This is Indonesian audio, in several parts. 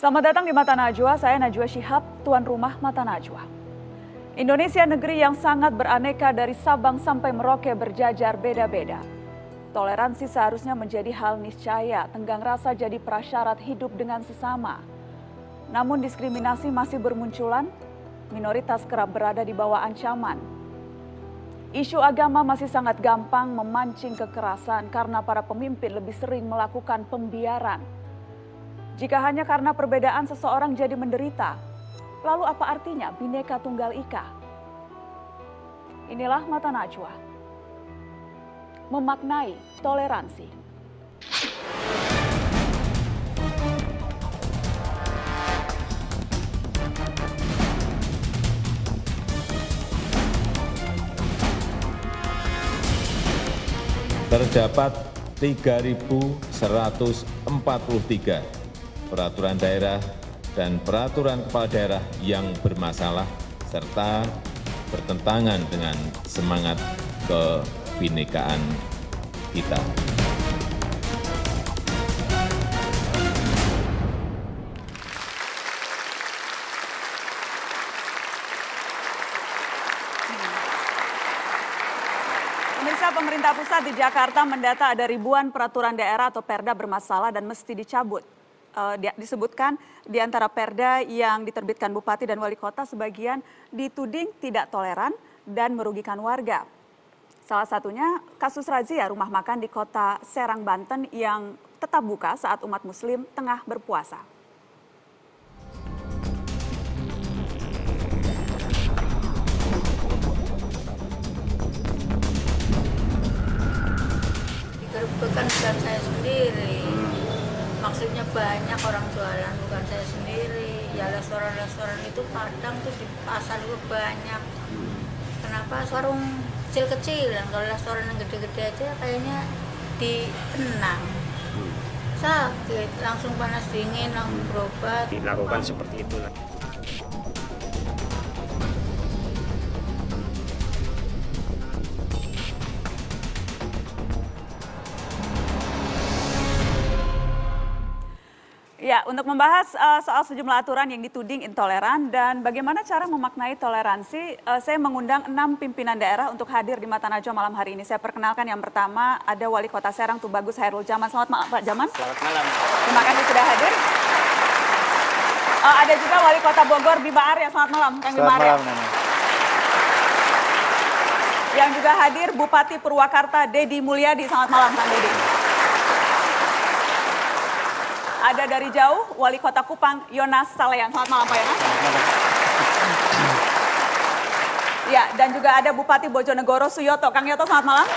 Selamat datang di Mata Najwa, saya Najwa Shihab, tuan rumah Mata Najwa. Indonesia negeri yang sangat beraneka dari Sabang sampai Merauke berjajar beda-beda. Toleransi seharusnya menjadi hal niscaya, tenggang rasa jadi prasyarat hidup dengan sesama. Namun diskriminasi masih bermunculan, minoritas kerap berada di bawah ancaman. Isu agama masih sangat gampang memancing kekerasan karena para pemimpin lebih sering melakukan pembiaran. Jika hanya karena perbedaan seseorang jadi menderita, lalu apa artinya Bhinneka Tunggal Ika? Inilah Mata Najwa, memaknai toleransi. Terdapat 3.143 peraturan daerah dan peraturan kepala daerah yang bermasalah serta bertentangan dengan semangat kebhinekaan kita. Pemirsa, pemerintah pusat di Jakarta mendata ada ribuan peraturan daerah atau perda bermasalah dan mesti dicabut. Disebutkan di antara perda yang diterbitkan bupati dan wali kota sebagian dituding tidak toleran dan merugikan warga. Salah satunya kasus razia rumah makan di kota Serang, Banten yang tetap buka saat umat muslim tengah berpuasa. Digerebekkan bukan saya sendiri. Maksudnya banyak orang jualan, bukan saya sendiri. Ya restoran-restoran itu kadang tuh di pasar juga banyak. Kenapa warung kecil-kecilan? Kalau restoran yang gede-gede aja kayaknya ditenang. Sakit, langsung panas dingin, langsung berobat. Dilakukan seperti itu. Ya, untuk membahas soal sejumlah aturan yang dituding intoleran dan bagaimana cara memaknai toleransi, saya mengundang 6 pimpinan daerah untuk hadir di Mata Najwa malam hari ini. Saya perkenalkan yang pertama ada Wali Kota Serang Tubagus Hairul Jaman. Selamat malam Pak Jaman. Selamat malam. Terima kasih sudah hadir. Ada juga Wali Kota Bogor Bima Arya. Selamat malam Kang Bima Arya. Selamat malam. Yang juga hadir Bupati Purwakarta Dedi Mulyadi. Selamat malam Kang Dedi. Ada dari jauh Wali Kota Kupang Yonas Salean. Selamat malam Pak Yonas. Ya, dan juga ada Bupati Bojonegoro Suyoto. Kang Yoto, selamat malam.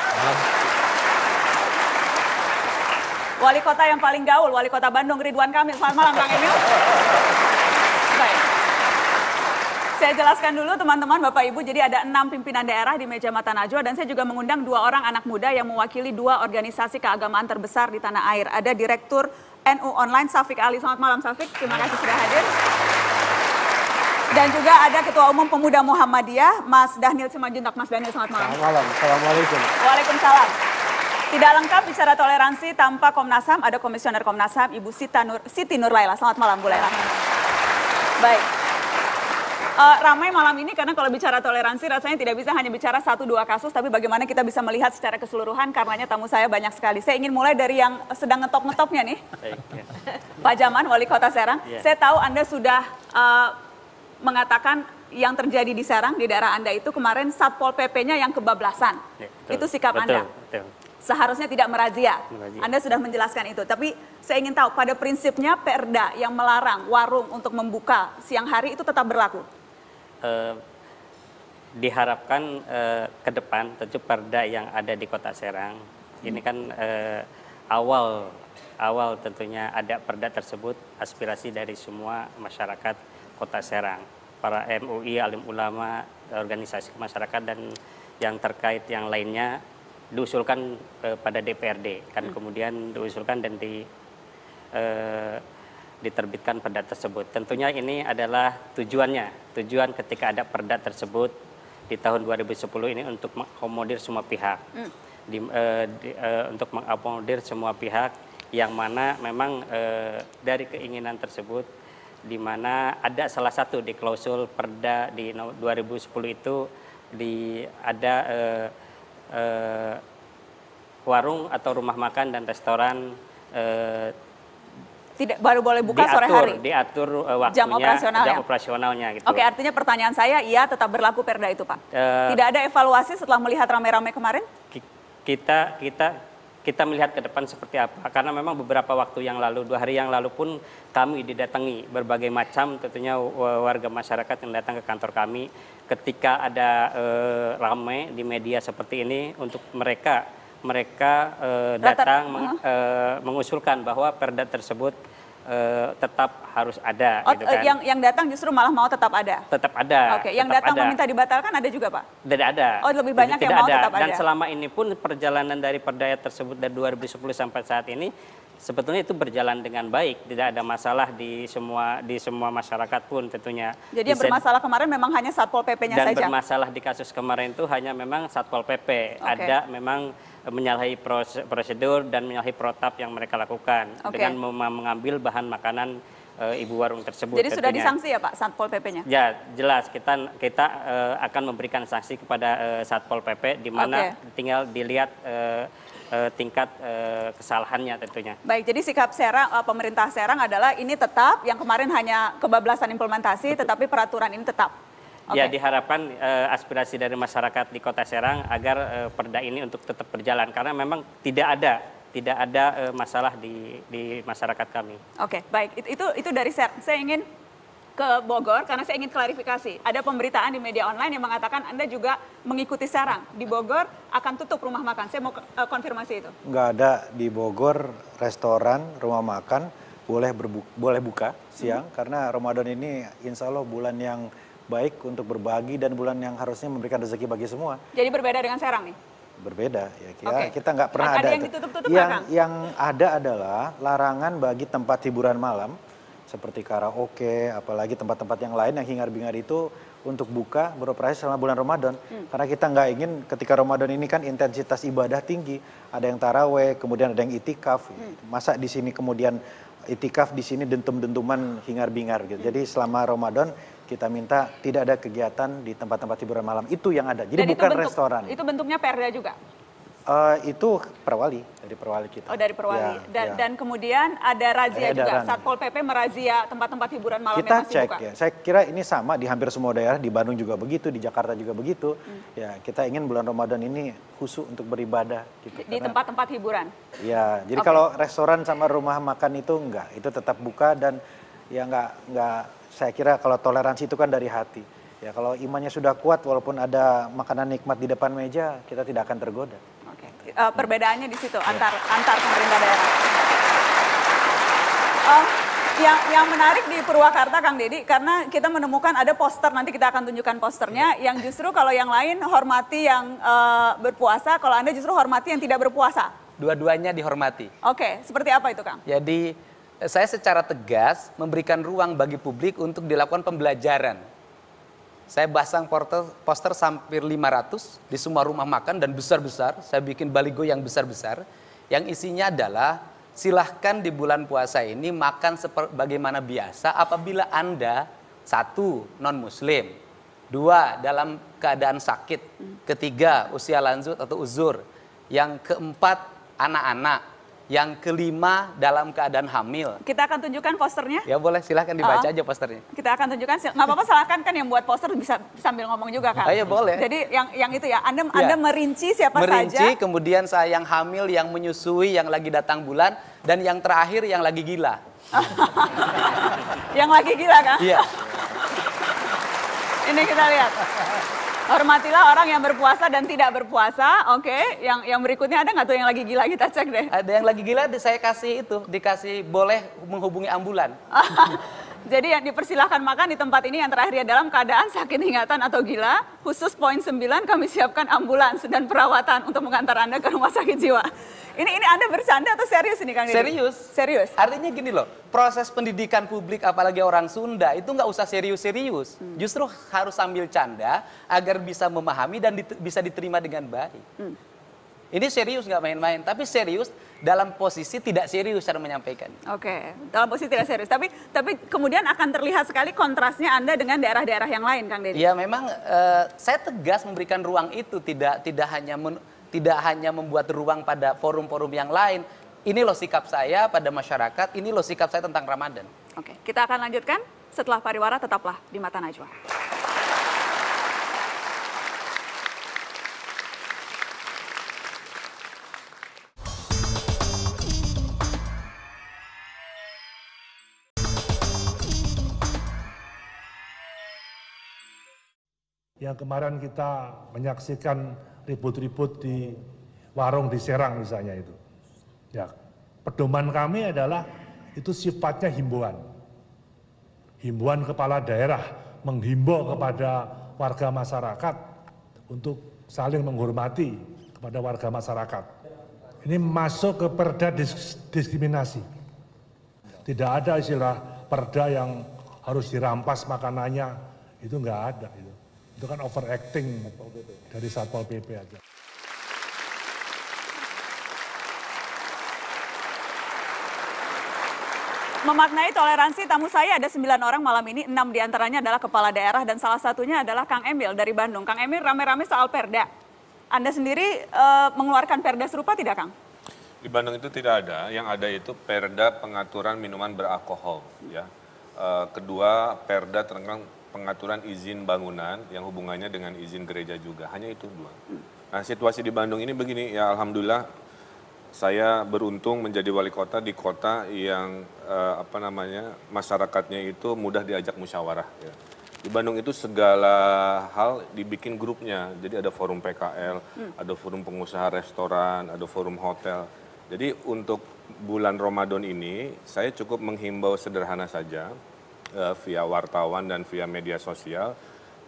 Wali Kota yang paling gaul, Wali Kota Bandung Ridwan Kamil. Selamat malam Kang Emil. Baik. Saya jelaskan dulu teman-teman, Bapak Ibu, jadi ada 6 pimpinan daerah di meja Mata Najwa dan saya juga mengundang 2 orang anak muda yang mewakili 2 organisasi keagamaan terbesar di tanah air. Ada Direktur NU Online Safik Ali. Selamat malam Safik, terima kasih sudah hadir. Dan juga ada Ketua Umum Pemuda Muhammadiyah, Mas Dhanil Simanjuntak. Mas Dhanil, selamat malam. Selamat malam, Assalamualaikum. Waalaikumsalam. Tidak lengkap bicara toleransi tanpa Komnas HAM, ada Komisioner Komnas HAM, Ibu Siti Nurlaila. Selamat malam Bu Laila. Baik. Ramai malam ini karena kalau bicara toleransi rasanya tidak bisa hanya bicara 1-2 kasus, tapi bagaimana kita bisa melihat secara keseluruhan, karenanya tamu saya banyak sekali. Saya ingin mulai dari yang sedang ngetop-ngetopnya nih. Baik, ya. Pak Jaman, Wali Kota Serang. Ya. Saya tahu Anda sudah mengatakan yang terjadi di Serang, di daerah Anda itu kemarin Satpol PP-nya yang kebablasan. Ya, betul. Itu sikap Betul, Anda. betul. Seharusnya tidak merazia. Merazia. Anda sudah menjelaskan itu. Tapi saya ingin tahu, pada prinsipnya perda yang melarang warung untuk membuka siang hari itu tetap berlaku? Diharapkan ke depan tentu perda yang ada di Kota Serang ini kan awal tentunya ada perda tersebut aspirasi dari semua masyarakat Kota Serang, para MUI, alim ulama, organisasi masyarakat dan yang terkait yang lainnya diusulkan pada DPRD kan kemudian diusulkan dan diterbitkan perda tersebut. Tentunya ini adalah tujuan ketika ada perda tersebut di tahun 2010 ini untuk mengakomodir semua pihak. Untuk mengakomodir semua pihak yang mana memang dari keinginan tersebut di mana ada salah satu di klausul Perda di 2010 itu ada warung atau rumah makan dan restoran tidak baru boleh buka sore hari. Diatur waktunya, jam operasionalnya gitu. Oke, artinya pertanyaan saya, iya tetap berlaku Perda itu, Pak. Tidak ada evaluasi setelah melihat rame-rame kemarin? Kita melihat ke depan seperti apa, karena memang beberapa waktu yang lalu, 2 hari yang lalu pun kami didatangi berbagai macam tentunya warga masyarakat yang datang ke kantor kami ketika ada ramai di media seperti ini untuk mereka datang mengusulkan bahwa Perda tersebut tetap harus ada. Oh, gitu kan. Yang datang justru malah mau tetap ada? Tetap ada. Oke, yang datang meminta dibatalkan ada juga, Pak? Tidak ada. Oh, lebih banyak yang mau tetap ada. Dan selama ini pun perjalanan dari Perda tersebut dari 2010 sampai saat ini sebetulnya itu berjalan dengan baik, tidak ada masalah di semua masyarakat pun tentunya. Jadi yang bermasalah kemarin memang hanya Satpol PP-nya saja? Dan bermasalah di kasus kemarin itu hanya memang Satpol PP. Ada memang menyalahi prosedur dan menyalahi protap yang mereka lakukan dengan mengambil bahan makanan ibu warung tersebut. Jadi sudah disanksi ya Pak Satpol PP-nya? Ya jelas kita akan memberikan sanksi kepada Satpol PP di mana tinggal dilihat tingkat kesalahannya tentunya. Baik, jadi sikap pemerintah Serang adalah ini tetap, yang kemarin hanya kebablasan implementasi, tetapi peraturan ini tetap. Ya diharapkan aspirasi dari masyarakat di Kota Serang agar Perda ini untuk tetap berjalan karena memang tidak ada masalah di masyarakat kami. Oke, baik. Itu dari saya ingin ke Bogor karena saya ingin klarifikasi. Ada pemberitaan di media online yang mengatakan Anda juga mengikuti Serang. Di Bogor akan tutup rumah makan. Saya mau konfirmasi itu. Nggak ada di Bogor restoran, rumah makan boleh buka siang karena Ramadan ini insya Allah bulan yang baik untuk berbagi dan bulan yang harusnya memberikan rezeki bagi semua. Jadi berbeda dengan Serang nih? Berbeda ya, kita nggak pernah ada yang ditutup-tutup yang ada adalah larangan bagi tempat hiburan malam seperti karaoke, apalagi tempat-tempat yang lain yang hingar-bingar itu untuk buka beroperasi selama bulan Ramadan. Karena kita nggak ingin ketika Ramadan ini kan intensitas ibadah tinggi, ada yang taraweh, kemudian ada yang itikaf. Masa di sini kemudian itikaf di sini dentum-dentuman hingar-bingar gitu. Jadi selama Ramadan kita minta tidak ada kegiatan di tempat-tempat hiburan malam itu yang ada. Jadi bukan restoran. Itu bentuknya Perda juga? Itu perwali, dari perwali kita. Oh dari perwali. Dan kemudian ada razia juga. Satpol PP merazia tempat-tempat hiburan malam kita yang masih cek buka. ya. Saya kira ini sama di hampir semua daerah, di Bandung juga begitu, di Jakarta juga begitu. Ya kita ingin bulan Ramadan ini khusus untuk beribadah. Gitu, di tempat-tempat hiburan. Ya, jadi kalau restoran sama rumah makan itu enggak, itu tetap buka dan ya enggak. Saya kira kalau toleransi itu kan dari hati. Ya kalau imannya sudah kuat, walaupun ada makanan nikmat di depan meja, kita tidak akan tergoda. Oke. Perbedaannya di situ antar pemerintah daerah. Yang menarik di Purwakarta, Kang Deddy, karena kita menemukan ada poster, nanti kita akan tunjukkan posternya, yang justru kalau yang lain hormati yang berpuasa, kalau Anda justru hormati yang tidak berpuasa. Dua-duanya dihormati. Oke, seperti apa itu, Kang? Jadi saya secara tegas memberikan ruang bagi publik untuk dilakukan pembelajaran. Saya pasang poster hampir 500 di semua rumah makan dan besar-besar. Saya bikin baligo yang besar-besar. Yang isinya adalah silahkan di bulan puasa ini makan sebagaimana biasa apabila Anda 1. non-muslim, 2. dalam keadaan sakit, 3. usia lanjut atau uzur, yang 4. anak-anak, yang 5 dalam keadaan hamil. Kita akan tunjukkan posternya? Ya boleh, silahkan dibaca aja posternya. Kita akan tunjukkan, nggak apa-apa silahkan kan yang buat poster bisa sambil ngomong juga kan? Ya boleh. Jadi yang itu ya, Anda merinci siapa merinci, saja? Kemudian saya yang hamil, yang menyusui, yang lagi datang bulan, dan yang terakhir yang lagi gila. Yang lagi gila kan? Iya. Ini kita lihat. Hormatilah orang yang berpuasa dan tidak berpuasa. Oke, yang berikutnya ada nggak tuh yang lagi gila? Kita cek deh. Ada yang lagi gila, saya kasih itu, dikasih boleh menghubungi ambulan. Jadi yang dipersilahkan makan di tempat ini yang terakhir ya dalam keadaan sakit ingatan atau gila. Khusus poin 9 kami siapkan ambulans dan perawatan untuk mengantar Anda ke rumah sakit jiwa. Ini Anda bercanda atau serius ini Kang Deddy? Serius. Serius? Artinya gini loh, proses pendidikan publik apalagi orang Sunda itu nggak usah serius-serius. Justru harus sambil canda agar bisa memahami dan bisa diterima dengan baik. Ini serius nggak main-main, tapi serius dalam posisi tidak serius cara menyampaikan. Oke, dalam posisi tidak serius. Tapi kemudian akan terlihat sekali kontrasnya Anda dengan daerah-daerah yang lain, Kang Deddy. Ya memang saya tegas memberikan ruang itu, tidak hanya membuat ruang pada forum-forum yang lain. Ini loh sikap saya pada masyarakat, ini loh sikap saya tentang Ramadan. Oke, kita akan lanjutkan setelah pariwara, tetaplah di Mata Najwa. Yang kemarin kita menyaksikan ribut-ribut di warung di Serang misalnya itu. Ya, pedoman kami adalah itu sifatnya himbauan. Himbauan kepala daerah menghimbau kepada warga masyarakat untuk saling menghormati kepada warga masyarakat. Ini masuk ke perda diskriminasi. Tidak ada istilah perda yang harus dirampas makanannya, itu nggak ada. Itu kan overacting dari Satpol PP aja. Memaknai toleransi, tamu saya ada 9 orang malam ini, 6 diantaranya adalah kepala daerah dan salah satunya adalah Kang Emil dari Bandung. Kang Emil, rame-rame soal perda. Anda sendiri mengeluarkan perda serupa tidak, Kang? Di Bandung itu tidak ada, yang ada itu perda pengaturan minuman beralkohol. Ya. Kedua, perda tentang pengaturan izin bangunan yang hubungannya dengan izin gereja juga. Hanya itu dua. Nah, situasi di Bandung ini begini, ya alhamdulillah. Saya beruntung menjadi wali kota di kota yang masyarakatnya itu mudah diajak musyawarah. Ya. Di Bandung itu segala hal dibikin grupnya. Jadi ada forum PKL, ada forum pengusaha restoran, ada forum hotel. Jadi untuk bulan Ramadan ini saya cukup menghimbau sederhana saja via wartawan dan via media sosial.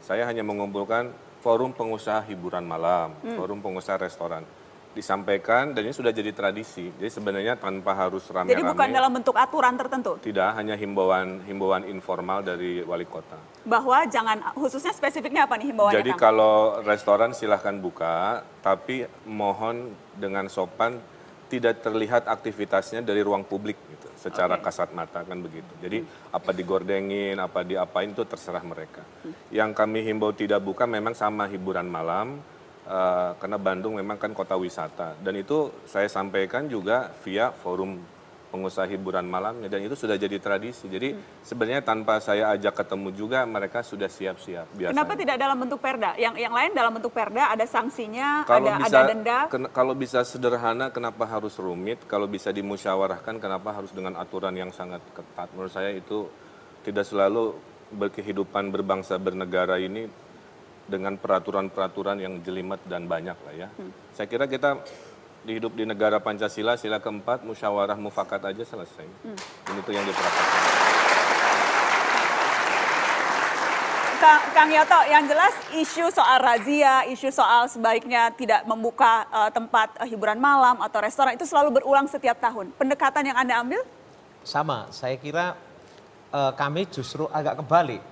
Saya hanya mengumpulkan forum pengusaha hiburan malam, forum pengusaha restoran. Disampaikan dan ini sudah jadi tradisi. Jadi sebenarnya tanpa harus rame-rame. Jadi bukan dalam bentuk aturan tertentu? Tidak, hanya himbauan informal dari wali kota. Bahwa jangan, khususnya spesifiknya apa nih himbauannya? Jadi kalau restoran silahkan buka, tapi mohon dengan sopan tidak terlihat aktivitasnya dari ruang publik gitu, secara kasat mata kan begitu. Jadi apa digordengin, apa diapain itu terserah mereka. Yang kami himbau tidak buka memang sama hiburan malam. Karena Bandung memang kan kota wisata dan itu saya sampaikan juga via forum pengusaha hiburan malamnya dan itu sudah jadi tradisi. Jadi sebenarnya tanpa saya ajak ketemu juga mereka sudah siap-siap biasanya. Kenapa tidak dalam bentuk perda? Yang lain dalam bentuk perda ada sanksinya, ada denda. Kalau bisa sederhana kenapa harus rumit? Kalau bisa dimusyawarahkan kenapa harus dengan aturan yang sangat ketat? Menurut saya itu tidak selalu berkehidupan berbangsa bernegara ini dengan peraturan-peraturan yang jelimet dan banyak lah ya. Saya kira kita hidup di negara Pancasila, sila keempat, musyawarah mufakat aja selesai. Dan itu yang dipraktikkan. Kang Yoto, yang jelas isu soal razia, isu soal sebaiknya tidak membuka tempat hiburan malam atau restoran itu selalu berulang setiap tahun. Pendekatan yang Anda ambil? Sama, saya kira kami justru agak kebalik.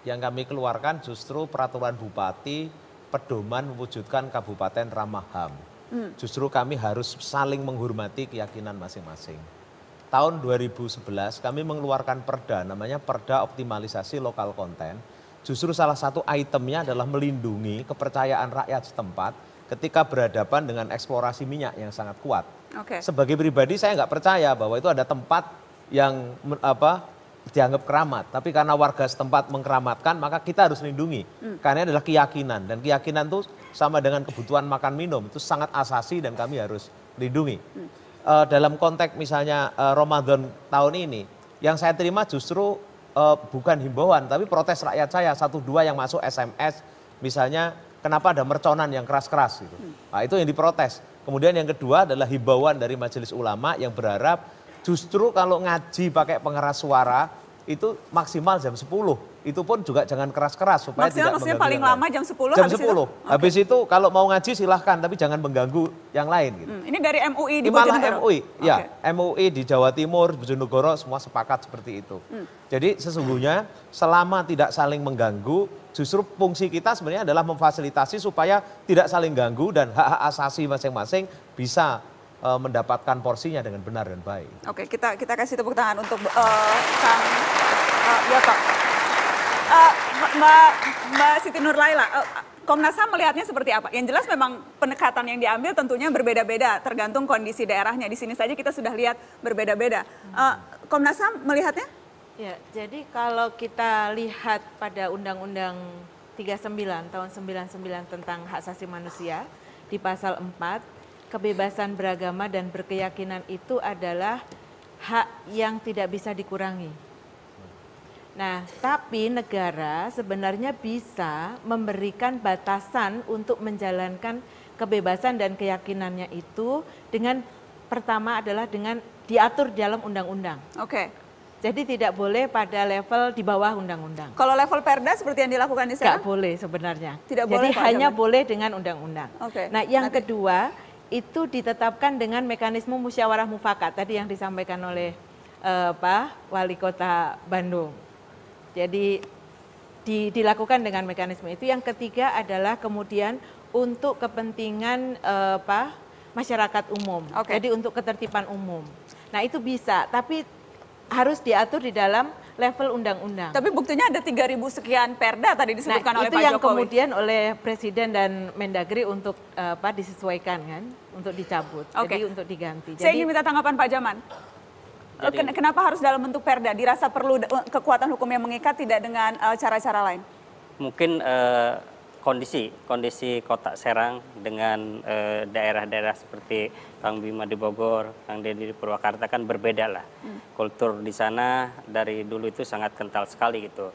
Yang kami keluarkan justru peraturan bupati, pedoman mewujudkan kabupaten ramah HAM. Justru kami harus saling menghormati keyakinan masing-masing. Tahun 2011 kami mengeluarkan perda, namanya Perda Optimalisasi Lokal Konten. Justru salah satu itemnya adalah melindungi kepercayaan rakyat setempat ketika berhadapan dengan eksplorasi minyak yang sangat kuat. Sebagai pribadi saya nggak percaya bahwa itu ada tempat yang dianggap keramat, tapi karena warga setempat mengkeramatkan, maka kita harus lindungi. Karena adalah keyakinan, dan keyakinan itu sama dengan kebutuhan makan minum, itu sangat asasi dan kami harus lindungi. Dalam konteks misalnya Ramadan tahun ini, yang saya terima justru bukan himbauan, tapi protes rakyat saya, 1-2 yang masuk SMS, misalnya kenapa ada merconan yang keras-keras gitu. Nah, itu yang diprotes. Kemudian yang kedua adalah himbauan dari Majelis Ulama yang berharap justru kalau ngaji pakai pengeras suara itu maksimal jam 10. Itu pun juga jangan keras-keras supaya maksimal tidak mengganggu paling lama jam 10. Jam 10. Habis itu kalau mau ngaji silahkan tapi jangan mengganggu yang lain gitu. Ini dari MUI di Malah Bojonegoro. MUI, ya. MUI di Jawa Timur, Bojonegoro semua sepakat seperti itu. Jadi sesungguhnya selama tidak saling mengganggu, justru fungsi kita sebenarnya adalah memfasilitasi supaya tidak saling ganggu dan hak-hak asasi masing-masing bisa mendapatkan porsinya dengan benar dan baik. Oke, kita kasih tepuk tangan untuk Kang Yoto. Mbak Siti Nurlaila, Komnas HAM melihatnya seperti apa? Yang jelas memang pendekatan yang diambil tentunya berbeda-beda tergantung kondisi daerahnya. Di sini saja kita sudah lihat berbeda-beda. Komnas HAM melihatnya? Ya, jadi kalau kita lihat pada Undang-Undang 39 tahun 99 tentang hak asasi manusia di pasal 4, kebebasan beragama dan berkeyakinan itu adalah hak yang tidak bisa dikurangi. Nah, tapi negara sebenarnya bisa memberikan batasan untuk menjalankan kebebasan dan keyakinannya itu dengan pertama adalah dengan diatur dalam undang-undang. Oke. Jadi tidak boleh pada level di bawah undang-undang. Kalau level perda seperti yang dilakukan di sana? Nggak boleh sebenarnya. Tidak boleh, jadi hanya boleh dengan undang-undang. Oke. Nah, yang kedua itu ditetapkan dengan mekanisme musyawarah mufakat tadi yang disampaikan oleh Pak Wali Kota Bandung. Jadi dilakukan dengan mekanisme itu. Yang ketiga adalah kemudian untuk kepentingan masyarakat umum. Jadi untuk ketertiban umum. Nah, itu bisa, tapi harus diatur di dalam level undang-undang. Tapi buktinya ada 3.000 sekian perda tadi disebutkan oleh Pak Jokowi. Itu yang kemudian oleh Presiden dan Mendagri untuk disesuaikan kan, untuk dicabut. Jadi untuk diganti. Saya ingin minta tanggapan Pak Jaman. Kenapa harus dalam bentuk perda? Dirasa perlu kekuatan hukum yang mengikat, tidak dengan cara-cara lain? Mungkin kondisi Kota Serang dengan daerah-daerah seperti Kang Bima di Bogor, Kang Dedi di Purwakarta kan berbeda lah. Kultur di sana dari dulu itu sangat kental sekali gitu,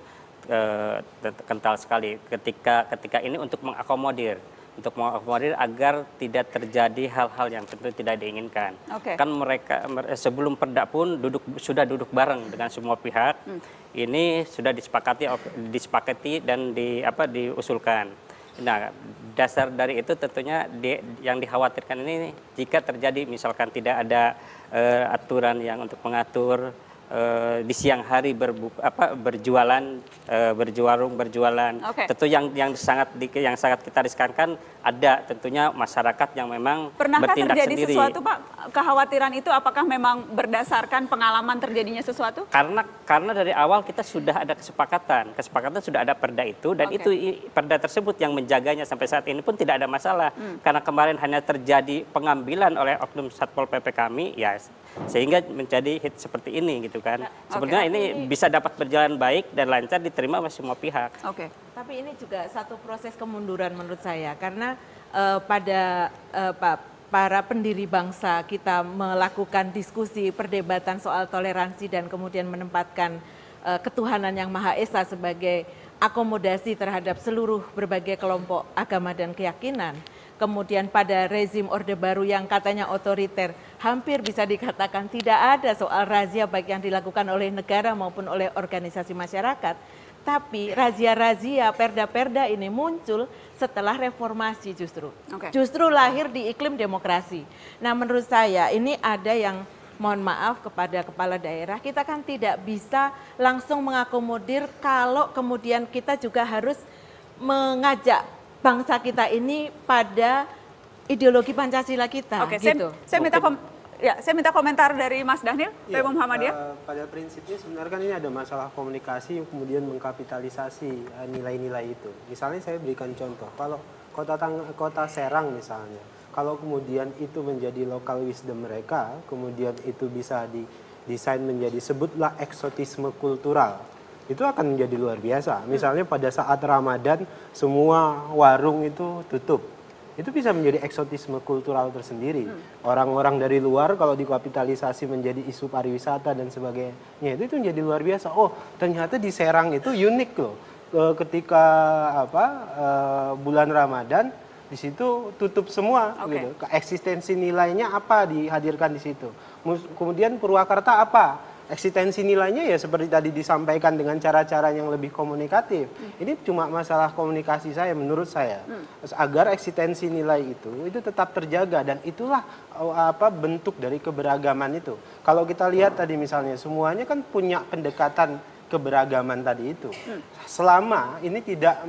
kental sekali. Ketika ini untuk mengakomodir agar tidak terjadi hal-hal yang tentu tidak diinginkan. Kan mereka sebelum perda pun sudah duduk bareng dengan semua pihak. Ini sudah disepakati dan diusulkan. Nah, dasar dari itu tentunya yang dikhawatirkan ini jika terjadi misalkan tidak ada aturan yang untuk mengatur di siang hari berjualan, berjualan. Tentu yang sangat kita riskankan ada tentunya masyarakat yang memang Pernahkah bertindak terjadi sendiri. Sesuatu, Pak? Kekhawatiran itu apakah memang berdasarkan pengalaman terjadinya sesuatu? Karena dari awal kita sudah ada kesepakatan sudah ada perda itu dan itu perda tersebut yang menjaganya sampai saat ini pun tidak ada masalah. Karena kemarin hanya terjadi pengambilan oleh oknum Satpol PP kami, ya sehingga menjadi hit seperti ini gitu kan. Sebenarnya ini bisa dapat berjalan baik dan lancar diterima oleh semua pihak. Tapi ini juga satu proses kemunduran menurut saya karena para pendiri bangsa kita melakukan diskusi perdebatan soal toleransi dan kemudian menempatkan ketuhanan yang Maha Esa sebagai akomodasi terhadap seluruh berbagai kelompok agama dan keyakinan. Kemudian pada rezim Orde Baru yang katanya otoriter, hampir bisa dikatakan tidak ada soal razia baik yang dilakukan oleh negara maupun oleh organisasi masyarakat. Tapi razia-razia, perda-perda ini muncul setelah reformasi justru. Justru lahir di iklim demokrasi. Nah, menurut saya ini ada yang, mohon maaf kepada kepala daerah, kita kan tidak bisa langsung mengakomodir kalau kemudian kita juga harus mengajak bangsa kita ini pada ideologi Pancasila kita. Gitu. Saya minta komentar dari Mas Dhanil, PP Muhammadiyah. Pada prinsipnya sebenarnya kan ini ada masalah komunikasi yang kemudian mengkapitalisasi nilai-nilai itu. Misalnya saya berikan contoh, kalau kota Serang misalnya, kalau kemudian itu menjadi local wisdom mereka, kemudian itu bisa didesain menjadi sebutlah eksotisme kultural, itu akan menjadi luar biasa. Misalnya pada saat Ramadan semua warung itu tutup. Itu bisa menjadi eksotisme kultural tersendiri. Orang-orang dari luar kalau dikapitalisasi menjadi isu pariwisata dan sebagainya, itu menjadi luar biasa. Oh, ternyata di Serang itu unik loh. Ketika bulan Ramadan di situ tutup semua gitu. Eksistensi nilainya apa dihadirkan di situ. Kemudian Purwakarta apa? Eksistensi nilainya ya seperti tadi disampaikan dengan cara-cara yang lebih komunikatif. Ini cuma masalah komunikasi saya, menurut saya. Agar eksistensi nilai itu tetap terjaga dan itulah bentuk dari keberagaman itu. Kalau kita lihat tadi misalnya semuanya kan punya pendekatan keberagaman tadi itu. Selama ini tidak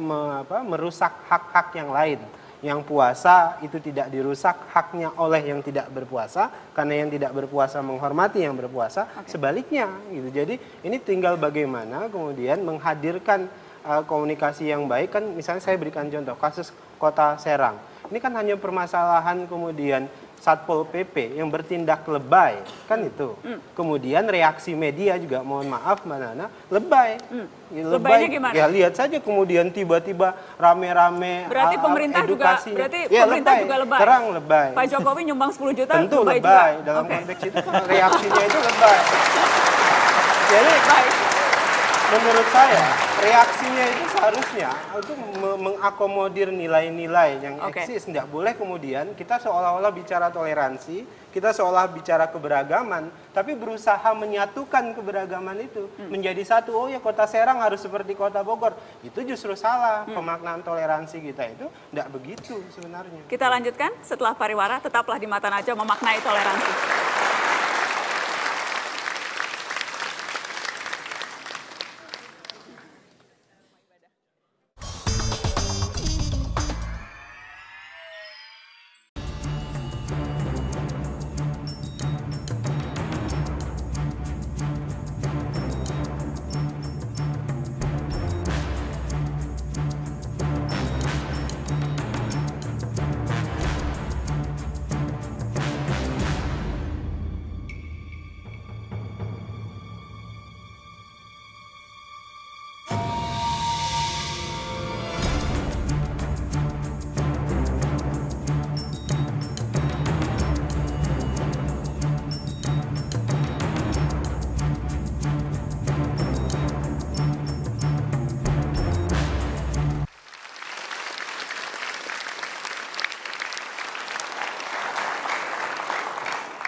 merusak hak-hak yang lain. yang puasa itu tidak dirusak haknya oleh yang tidak berpuasa, karena yang tidak berpuasa menghormati yang berpuasa, sebaliknya gitu. Jadi ini tinggal bagaimana kemudian menghadirkan komunikasi yang baik. Kan misalnya saya berikan contoh kasus Kota Serang. Ini kan hanya permasalahan kemudian Satpol PP yang bertindak lebay, kan itu. Kemudian reaksi media juga, mohon maaf Mbak Nana, lebay. Lebaynya gimana? Ya lihat saja kemudian tiba-tiba rame-rame Berarti pemerintah edukasi. Pemerintah juga lebay. Terang lebay. Pak Jokowi nyumbang 10 juta Tentu lebay. juga. Dalam konteks itu reaksinya itu lebay. Jadi menurut saya reaksinya itu seharusnya untuk mengakomodir nilai-nilai yang eksis. Tidak boleh kemudian kita seolah-olah bicara toleransi, kita seolah bicara keberagaman, tapi berusaha menyatukan keberagaman itu menjadi satu. Oh ya, Kota Serang harus seperti Kota Bogor. Itu justru salah. Pemaknaan toleransi kita itu tidak begitu sebenarnya. Kita lanjutkan setelah pariwara. Tetaplah di Mata Najwa memaknai toleransi.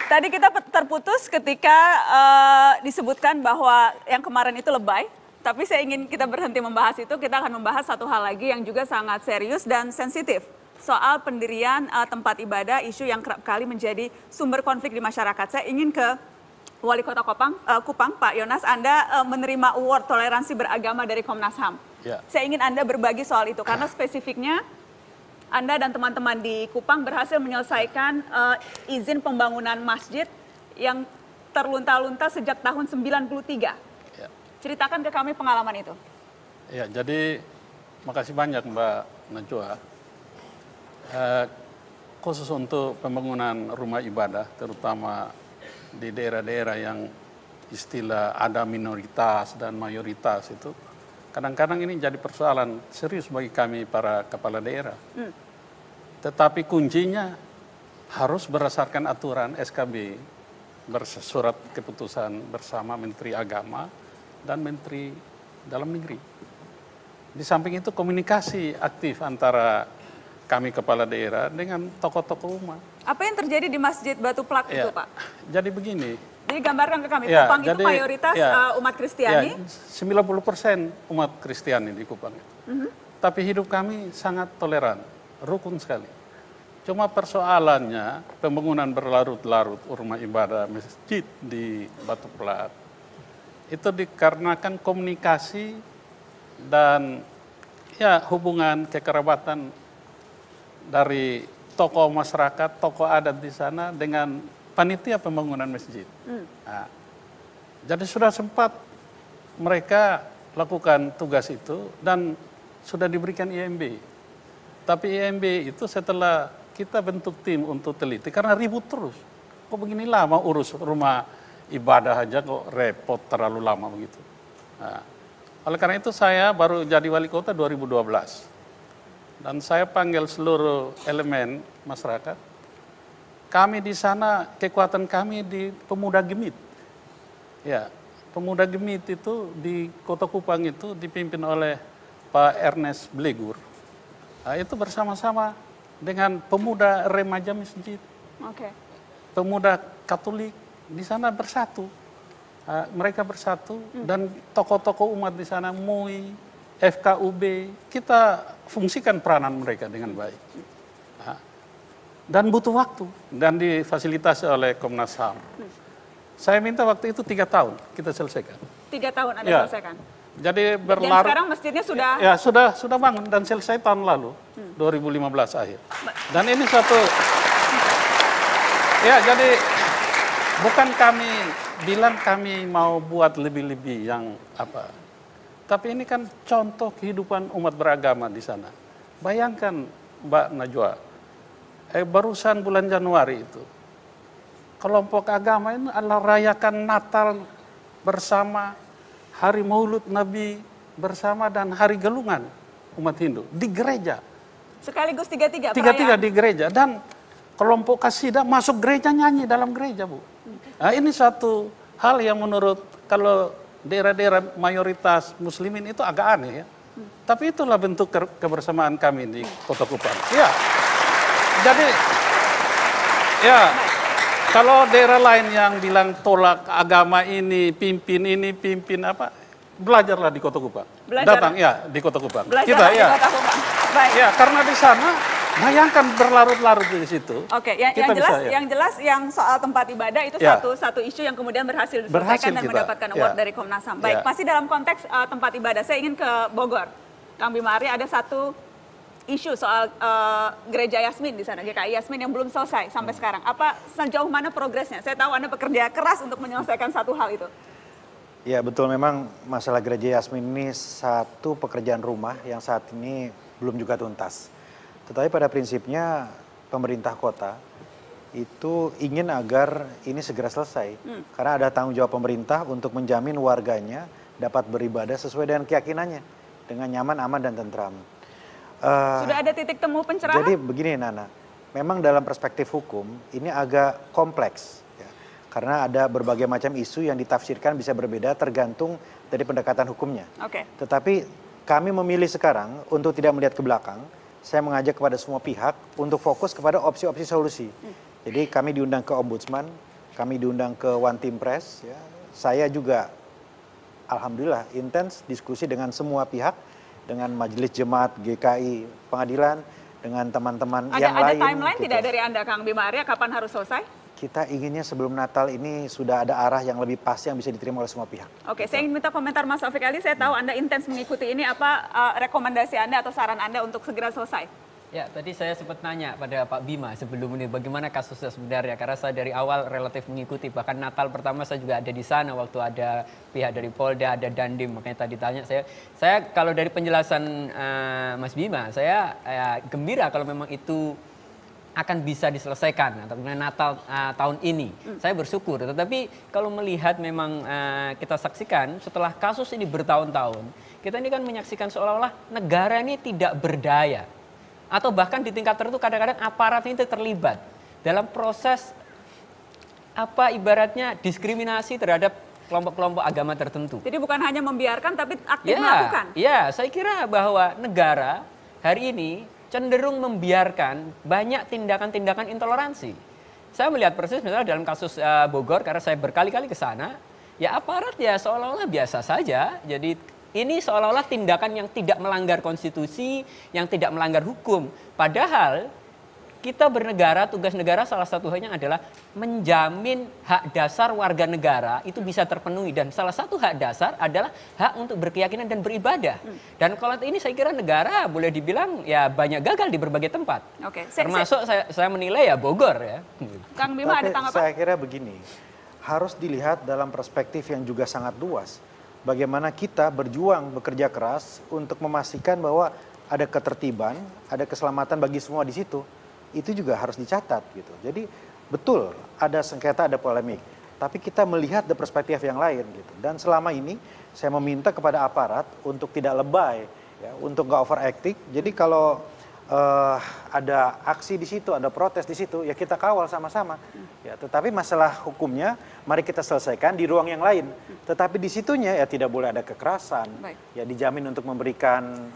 Tadi kita terputus ketika disebutkan bahwa yang kemarin itu lebay, tapi saya ingin kita berhenti membahas itu. Kita akan membahas satu hal lagi yang juga sangat serius dan sensitif, soal pendirian tempat ibadah, isu yang kerap kali menjadi sumber konflik di masyarakat. Saya ingin ke Wali Kota Kupang, Pak Yonas. Anda menerima award toleransi beragama dari Komnas HAM. Ya. Saya ingin Anda berbagi soal itu, karena spesifiknya Anda dan teman-teman di Kupang berhasil menyelesaikan izin pembangunan masjid yang terlunta-lunta sejak tahun 93. Ya. Ceritakan ke kami pengalaman itu. Ya, jadi makasih banyak Mbak Najwa. Khusus untuk pembangunan rumah ibadah, terutama di daerah-daerah yang istilah ada minoritas dan mayoritas itu, kadang-kadang ini jadi persoalan serius bagi kami para kepala daerah. Tetapi kuncinya harus berdasarkan aturan SKB, bersurat keputusan bersama Menteri Agama dan Menteri Dalam Negeri. Di samping itu komunikasi aktif antara kami kepala daerah dengan tokoh-tokoh umat. Apa yang terjadi di Masjid Batu Plat itu, Pak? Jadi begini. Jadi gambarkan ke kami, Kupang itu mayoritas umat Kristiani. 90% umat Kristiani di Kupang. Tapi hidup kami sangat toleran, rukun sekali. Cuma persoalannya pembangunan berlarut-larut rumah ibadah masjid di Batu Plat. Itu dikarenakan komunikasi dan hubungan kekerabatan dari tokoh masyarakat, tokoh adat di sana dengan panitia pembangunan masjid. Nah, jadi sudah sempat mereka lakukan tugas itu dan sudah diberikan IMB. Tapi IMB itu setelah kita bentuk tim untuk teliti karena ribut terus. Kok begini lama urus rumah ibadah aja kok repot terlalu lama begitu. Nah, oleh karena itu saya baru jadi wali kota 2012. Dan saya panggil seluruh elemen masyarakat. Kami di sana, kekuatan kami di Pemuda Gemit. Ya, Pemuda Gemit itu di Kota Kupang itu dipimpin oleh Pak Ernest Blegur. Nah, itu bersama-sama dengan pemuda remaja masjid. Pemuda Katolik di sana bersatu. Mereka bersatu dan tokoh-tokoh umat di sana, MUI, FKUB, kita fungsikan peranan mereka dengan baik. Dan butuh waktu dan difasilitasi oleh Komnas HAM. Saya minta waktu itu 3 tahun kita selesaikan. 3 tahun Anda selesaikan? Jadi Dan berlarut. sekarang masjidnya sudah Ya sudah bangun dan selesai tahun lalu, 2015 akhir. Dan ini suatu, ya jadi bukan kami bilang kami mau buat lebih-lebih yang apa. Tapi ini kan contoh kehidupan umat beragama di sana. Bayangkan Mbak Najwa, barusan bulan Januari itu, kelompok agama ini adalah rayakan Natal bersama, Hari Maulud Nabi bersama, dan Hari Gelungan umat Hindu di gereja. sekaligus tiga-tiga Tiga-tiga di gereja, dan kelompok kasidah masuk gereja nyanyi dalam gereja, Bu. Nah, ini satu hal yang menurut kalau daerah-daerah mayoritas muslimin itu agak aneh ya. Tapi itulah bentuk kebersamaan kami di Kota Kupang. Ya. Jadi ya, kalau daerah lain yang bilang tolak agama ini, pimpin apa, belajarlah di Kota Kupang. Datang ya di Kota Kupang. Belajarlah di Kota Kupang. Baik. Ya, karena di sana bayangkan berlarut-larut di situ. Oke, yang jelas yang soal tempat ibadah itu satu isu yang kemudian berhasil diselesaikan dan mendapatkan award dari Komnas HAM. Baik, masih dalam konteks tempat ibadah, saya ingin ke Bogor. Kang Bima Arya, ada satu isu soal Gereja Yasmin di sana, GKI Yasmin yang belum selesai sampai sekarang. Apa sejauh mana progresnya? Saya tahu Anda bekerja keras untuk menyelesaikan satu hal itu. Ya betul, memang masalah Gereja Yasmin ini satu pekerjaan rumah yang saat ini belum juga tuntas. Tetapi pada prinsipnya pemerintah kota itu ingin agar ini segera selesai. Karena ada tanggung jawab pemerintah untuk menjamin warganya dapat beribadah sesuai dengan keyakinannya. Dengan nyaman, aman, dan tentram. Sudah ada titik temu pencerahan? Jadi begini Nana, memang dalam perspektif hukum ini agak kompleks. Ya. Karena ada berbagai macam isu yang ditafsirkan bisa berbeda tergantung dari pendekatan hukumnya. Tetapi kami memilih sekarang untuk tidak melihat ke belakang. Saya mengajak kepada semua pihak untuk fokus kepada opsi-opsi solusi. Jadi kami diundang ke Ombudsman, kami diundang ke One Team Press. Ya. Saya juga alhamdulillah intens diskusi dengan semua pihak, dengan Majelis Jemaat, GKI, pengadilan, dengan teman-teman yang lain. Ada timeline tidak dari Anda, Kang Bima Arya, kapan harus selesai? Kita inginnya sebelum Natal ini sudah ada arah yang lebih pasti yang bisa diterima oleh semua pihak. Oke, saya ingin minta komentar Mas Taufik Ali. Saya tahu Anda intens mengikuti ini. Apa rekomendasi Anda atau saran Anda untuk segera selesai? Ya, tadi saya sempat nanya pada Pak Bima sebelum ini bagaimana kasusnya sebenarnya. Karena saya dari awal relatif mengikuti. Bahkan Natal pertama saya juga ada di sana waktu ada pihak dari Polda, ada Dandim. Makanya tadi tanya saya kalau dari penjelasan Mas Bima, saya gembira kalau memang itu akan bisa diselesaikan atau Natal tahun ini. Saya bersyukur. Tetapi kalau melihat memang kita saksikan setelah kasus ini bertahun-tahun, kita ini kan menyaksikan seolah-olah negara ini tidak berdaya. Atau bahkan di tingkat tertentu kadang-kadang aparat ini terlibat dalam proses ibaratnya diskriminasi terhadap kelompok-kelompok agama tertentu. Jadi bukan hanya membiarkan tapi aktif melakukan. Ya, saya kira bahwa negara hari ini cenderung membiarkan banyak tindakan-tindakan intoleransi. Saya melihat persis misalnya dalam kasus Bogor, karena saya berkali-kali ke sana, ya aparat ya seolah-olah biasa saja. Jadi ini seolah-olah tindakan yang tidak melanggar konstitusi, yang tidak melanggar hukum. Padahal kita bernegara, tugas negara salah satu halnya adalah menjamin hak dasar warga negara itu bisa terpenuhi. Dan salah satu hak dasar adalah hak untuk berkeyakinan dan beribadah. Dan kalau ini saya kira negara boleh dibilang ya banyak gagal di berbagai tempat. Termasuk saya menilai ya Bogor ya. Kang Bima ada tanggapan? Saya kira begini, harus dilihat dalam perspektif yang juga sangat luas. Bagaimana kita berjuang, bekerja keras untuk memastikan bahwa ada ketertiban, ada keselamatan bagi semua di situ. Itu juga harus dicatat gitu. Jadi betul ada sengketa, ada polemik. Tapi kita melihat dari perspektif yang lain gitu. Dan selama ini saya meminta kepada aparat untuk tidak lebay, ya, untuk nggak overacting. Jadi kalau ada aksi di situ, ada protes di situ, ya kita kawal sama-sama. Ya, tetapi masalah hukumnya mari kita selesaikan di ruang yang lain. Tetapi di situnya ya tidak boleh ada kekerasan. Ya dijamin untuk memberikan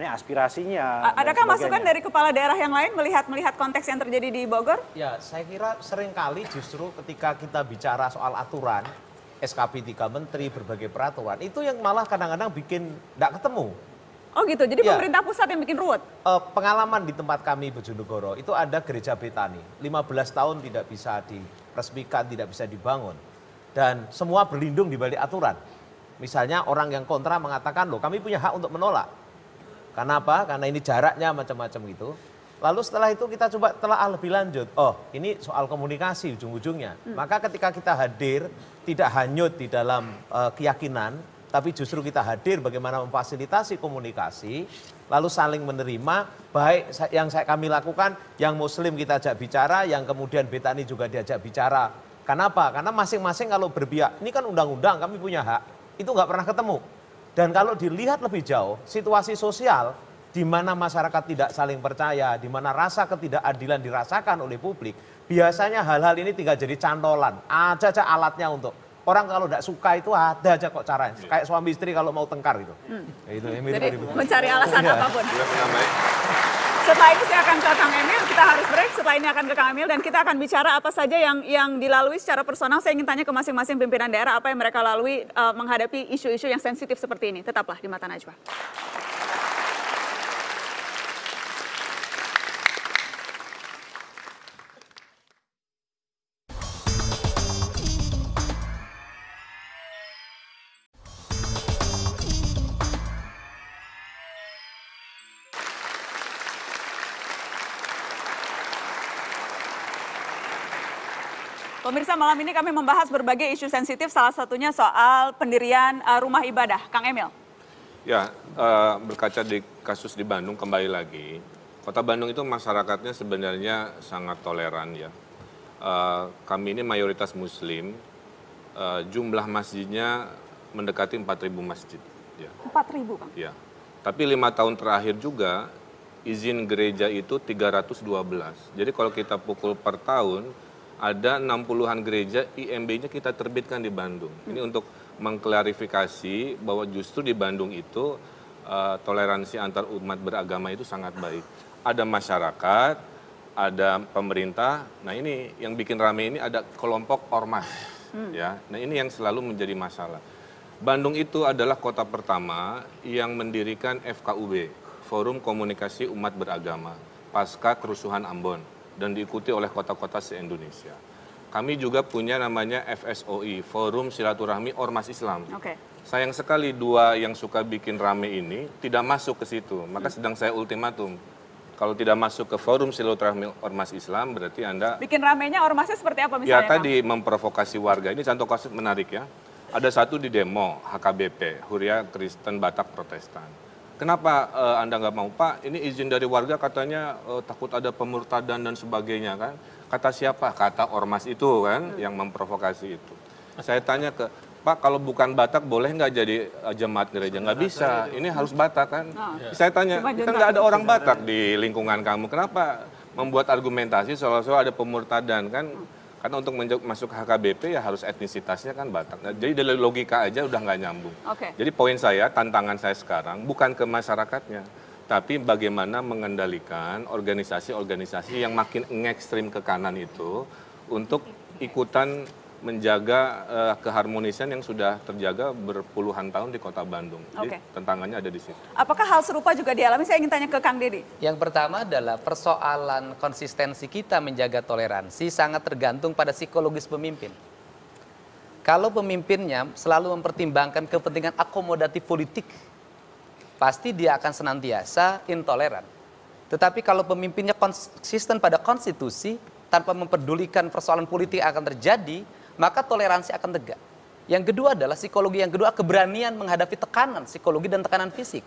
aspirasinya. Adakah masukan dari kepala daerah yang lain melihat konteks yang terjadi di Bogor? Ya, saya kira seringkali justru ketika kita bicara soal aturan, SKP 3 Menteri, berbagai peraturan, itu yang malah kadang-kadang bikin nggak ketemu. Oh gitu, jadi pemerintah pusat yang bikin ruwet? Pengalaman di tempat kami Bojonegoro, itu ada gereja Betani. 15 tahun tidak bisa diresmikan, tidak bisa dibangun. Dan semua berlindung di balik aturan. Misalnya orang yang kontra mengatakan, loh kami punya hak untuk menolak. Karena apa? Karena ini jaraknya macam-macam gitu. Lalu setelah itu kita coba telaah lebih lanjut. Oh, ini soal komunikasi ujung-ujungnya. Maka ketika kita hadir, tidak hanyut di dalam keyakinan, tapi justru kita hadir bagaimana memfasilitasi komunikasi, lalu saling menerima, baik yang kami lakukan, yang Muslim kita ajak bicara, yang kemudian Betani juga diajak bicara. Kenapa? Karena masing-masing kalau berpihak, ini kan undang-undang, kami punya hak, itu nggak pernah ketemu. Dan kalau dilihat lebih jauh, situasi sosial, di mana masyarakat tidak saling percaya, di mana rasa ketidakadilan dirasakan oleh publik, biasanya hal-hal ini tinggal jadi cantolan, ada aja alatnya untuk. Orang kalau tidak suka itu ada aja kok caranya, kayak suami istri kalau mau tengkar gitu. Itu, jadi mencari alasan apapun. Setelah itu saya akan ke Kang Emil, kita harus break, setelah ini akan ke Kang Emil dan kita akan bicara apa saja yang dilalui secara personal. Saya ingin tanya ke masing-masing pimpinan daerah apa yang mereka lalui menghadapi isu-isu yang sensitif seperti ini. Tetaplah di Mata Najwa. Pemirsa, malam ini kami membahas berbagai isu sensitif, salah satunya soal pendirian rumah ibadah. Kang Emil. Ya, berkaca di kasus di Bandung kembali lagi, Kota Bandung itu masyarakatnya sebenarnya sangat toleran ya. Kami ini mayoritas Muslim, jumlah masjidnya mendekati 4.000 masjid. Ya. 4.000, Kang? Ya, tapi 5 tahun terakhir juga izin gereja itu 312. Jadi kalau kita pukul per tahun, ada 60-an gereja IMB-nya kita terbitkan di Bandung. Ini untuk mengklarifikasi bahwa justru di Bandung itu toleransi antar umat beragama itu sangat baik. Ada masyarakat, ada pemerintah. Nah ini yang bikin rame ini ada kelompok ormas. Ya, nah ini yang selalu menjadi masalah. Bandung itu adalah kota pertama yang mendirikan FKUB, Forum Komunikasi Umat Beragama, pasca kerusuhan Ambon, dan diikuti oleh kota-kota se-Indonesia. Kami juga punya namanya FSOI, Forum Silaturahmi Ormas Islam. Sayang sekali dua yang suka bikin rame ini tidak masuk ke situ, maka sedang saya ultimatum. Kalau tidak masuk ke Forum Silaturahmi Ormas Islam, berarti Anda... Bikin ramenya ormasnya seperti apa misalnya? Ya tadi memprovokasi warga, ini contoh kasus menarik ya. Ada satu di demo HKBP, Huria Kristen Batak Protestan. Kenapa Anda nggak mau, Pak? Ini izin dari warga katanya takut ada pemurtadan dan sebagainya kan? Kata siapa? Kata ormas itu kan yang memprovokasi itu. Saya tanya ke Pak, kalau bukan Batak boleh nggak jadi jemaat gereja? Nggak bisa. Ini harus Batak kan? Saya tanya, kan nggak ada orang Batak di lingkungan kamu. Kenapa membuat argumentasi seolah-olah ada pemurtadan kan? Karena untuk masuk HKBP ya harus etnisitasnya kan Batak. Nah, jadi dari logika aja udah nggak nyambung. Jadi poin saya, tantangan saya sekarang bukan ke masyarakatnya, tapi bagaimana mengendalikan organisasi-organisasi yang makin ngekstrim ke kanan itu untuk ikutan menjaga keharmonisan yang sudah terjaga berpuluhan tahun di Kota Bandung. Jadi tantangannya ada di situ. Apakah hal serupa juga dialami? Saya ingin tanya ke Kang Deddy. Yang pertama adalah persoalan konsistensi kita menjaga toleransi sangat tergantung pada psikologis pemimpin. Kalau pemimpinnya selalu mempertimbangkan kepentingan akomodatif politik, pasti dia akan senantiasa intoleran. Tetapi kalau pemimpinnya konsisten pada konstitusi, tanpa memperdulikan persoalan politik akan terjadi, maka toleransi akan tegak. Yang kedua adalah psikologi yang kedua, keberanian menghadapi tekanan psikologi dan tekanan fisik.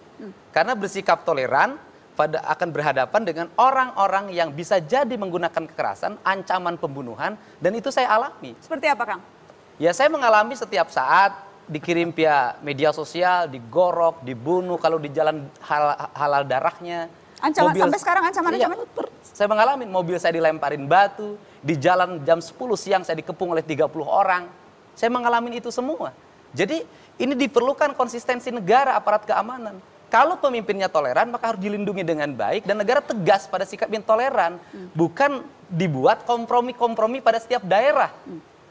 Karena bersikap toleran akan berhadapan dengan orang-orang yang bisa jadi menggunakan kekerasan, ancaman pembunuhan, dan itu saya alami. Seperti apa, Kang? Ya saya mengalami setiap saat dikirim via media sosial, digorok, dibunuh, kalau di jalan halal darahnya. Ancaman sampai sekarang ancaman. Saya mengalami mobil saya dilemparin batu, di jalan jam 10 siang saya dikepung oleh 30 orang. Saya mengalami itu semua. Jadi ini diperlukan konsistensi negara, aparat keamanan. Kalau pemimpinnya toleran maka harus dilindungi dengan baik dan negara tegas pada sikap intoleran. Bukan dibuat kompromi-kompromi pada setiap daerah.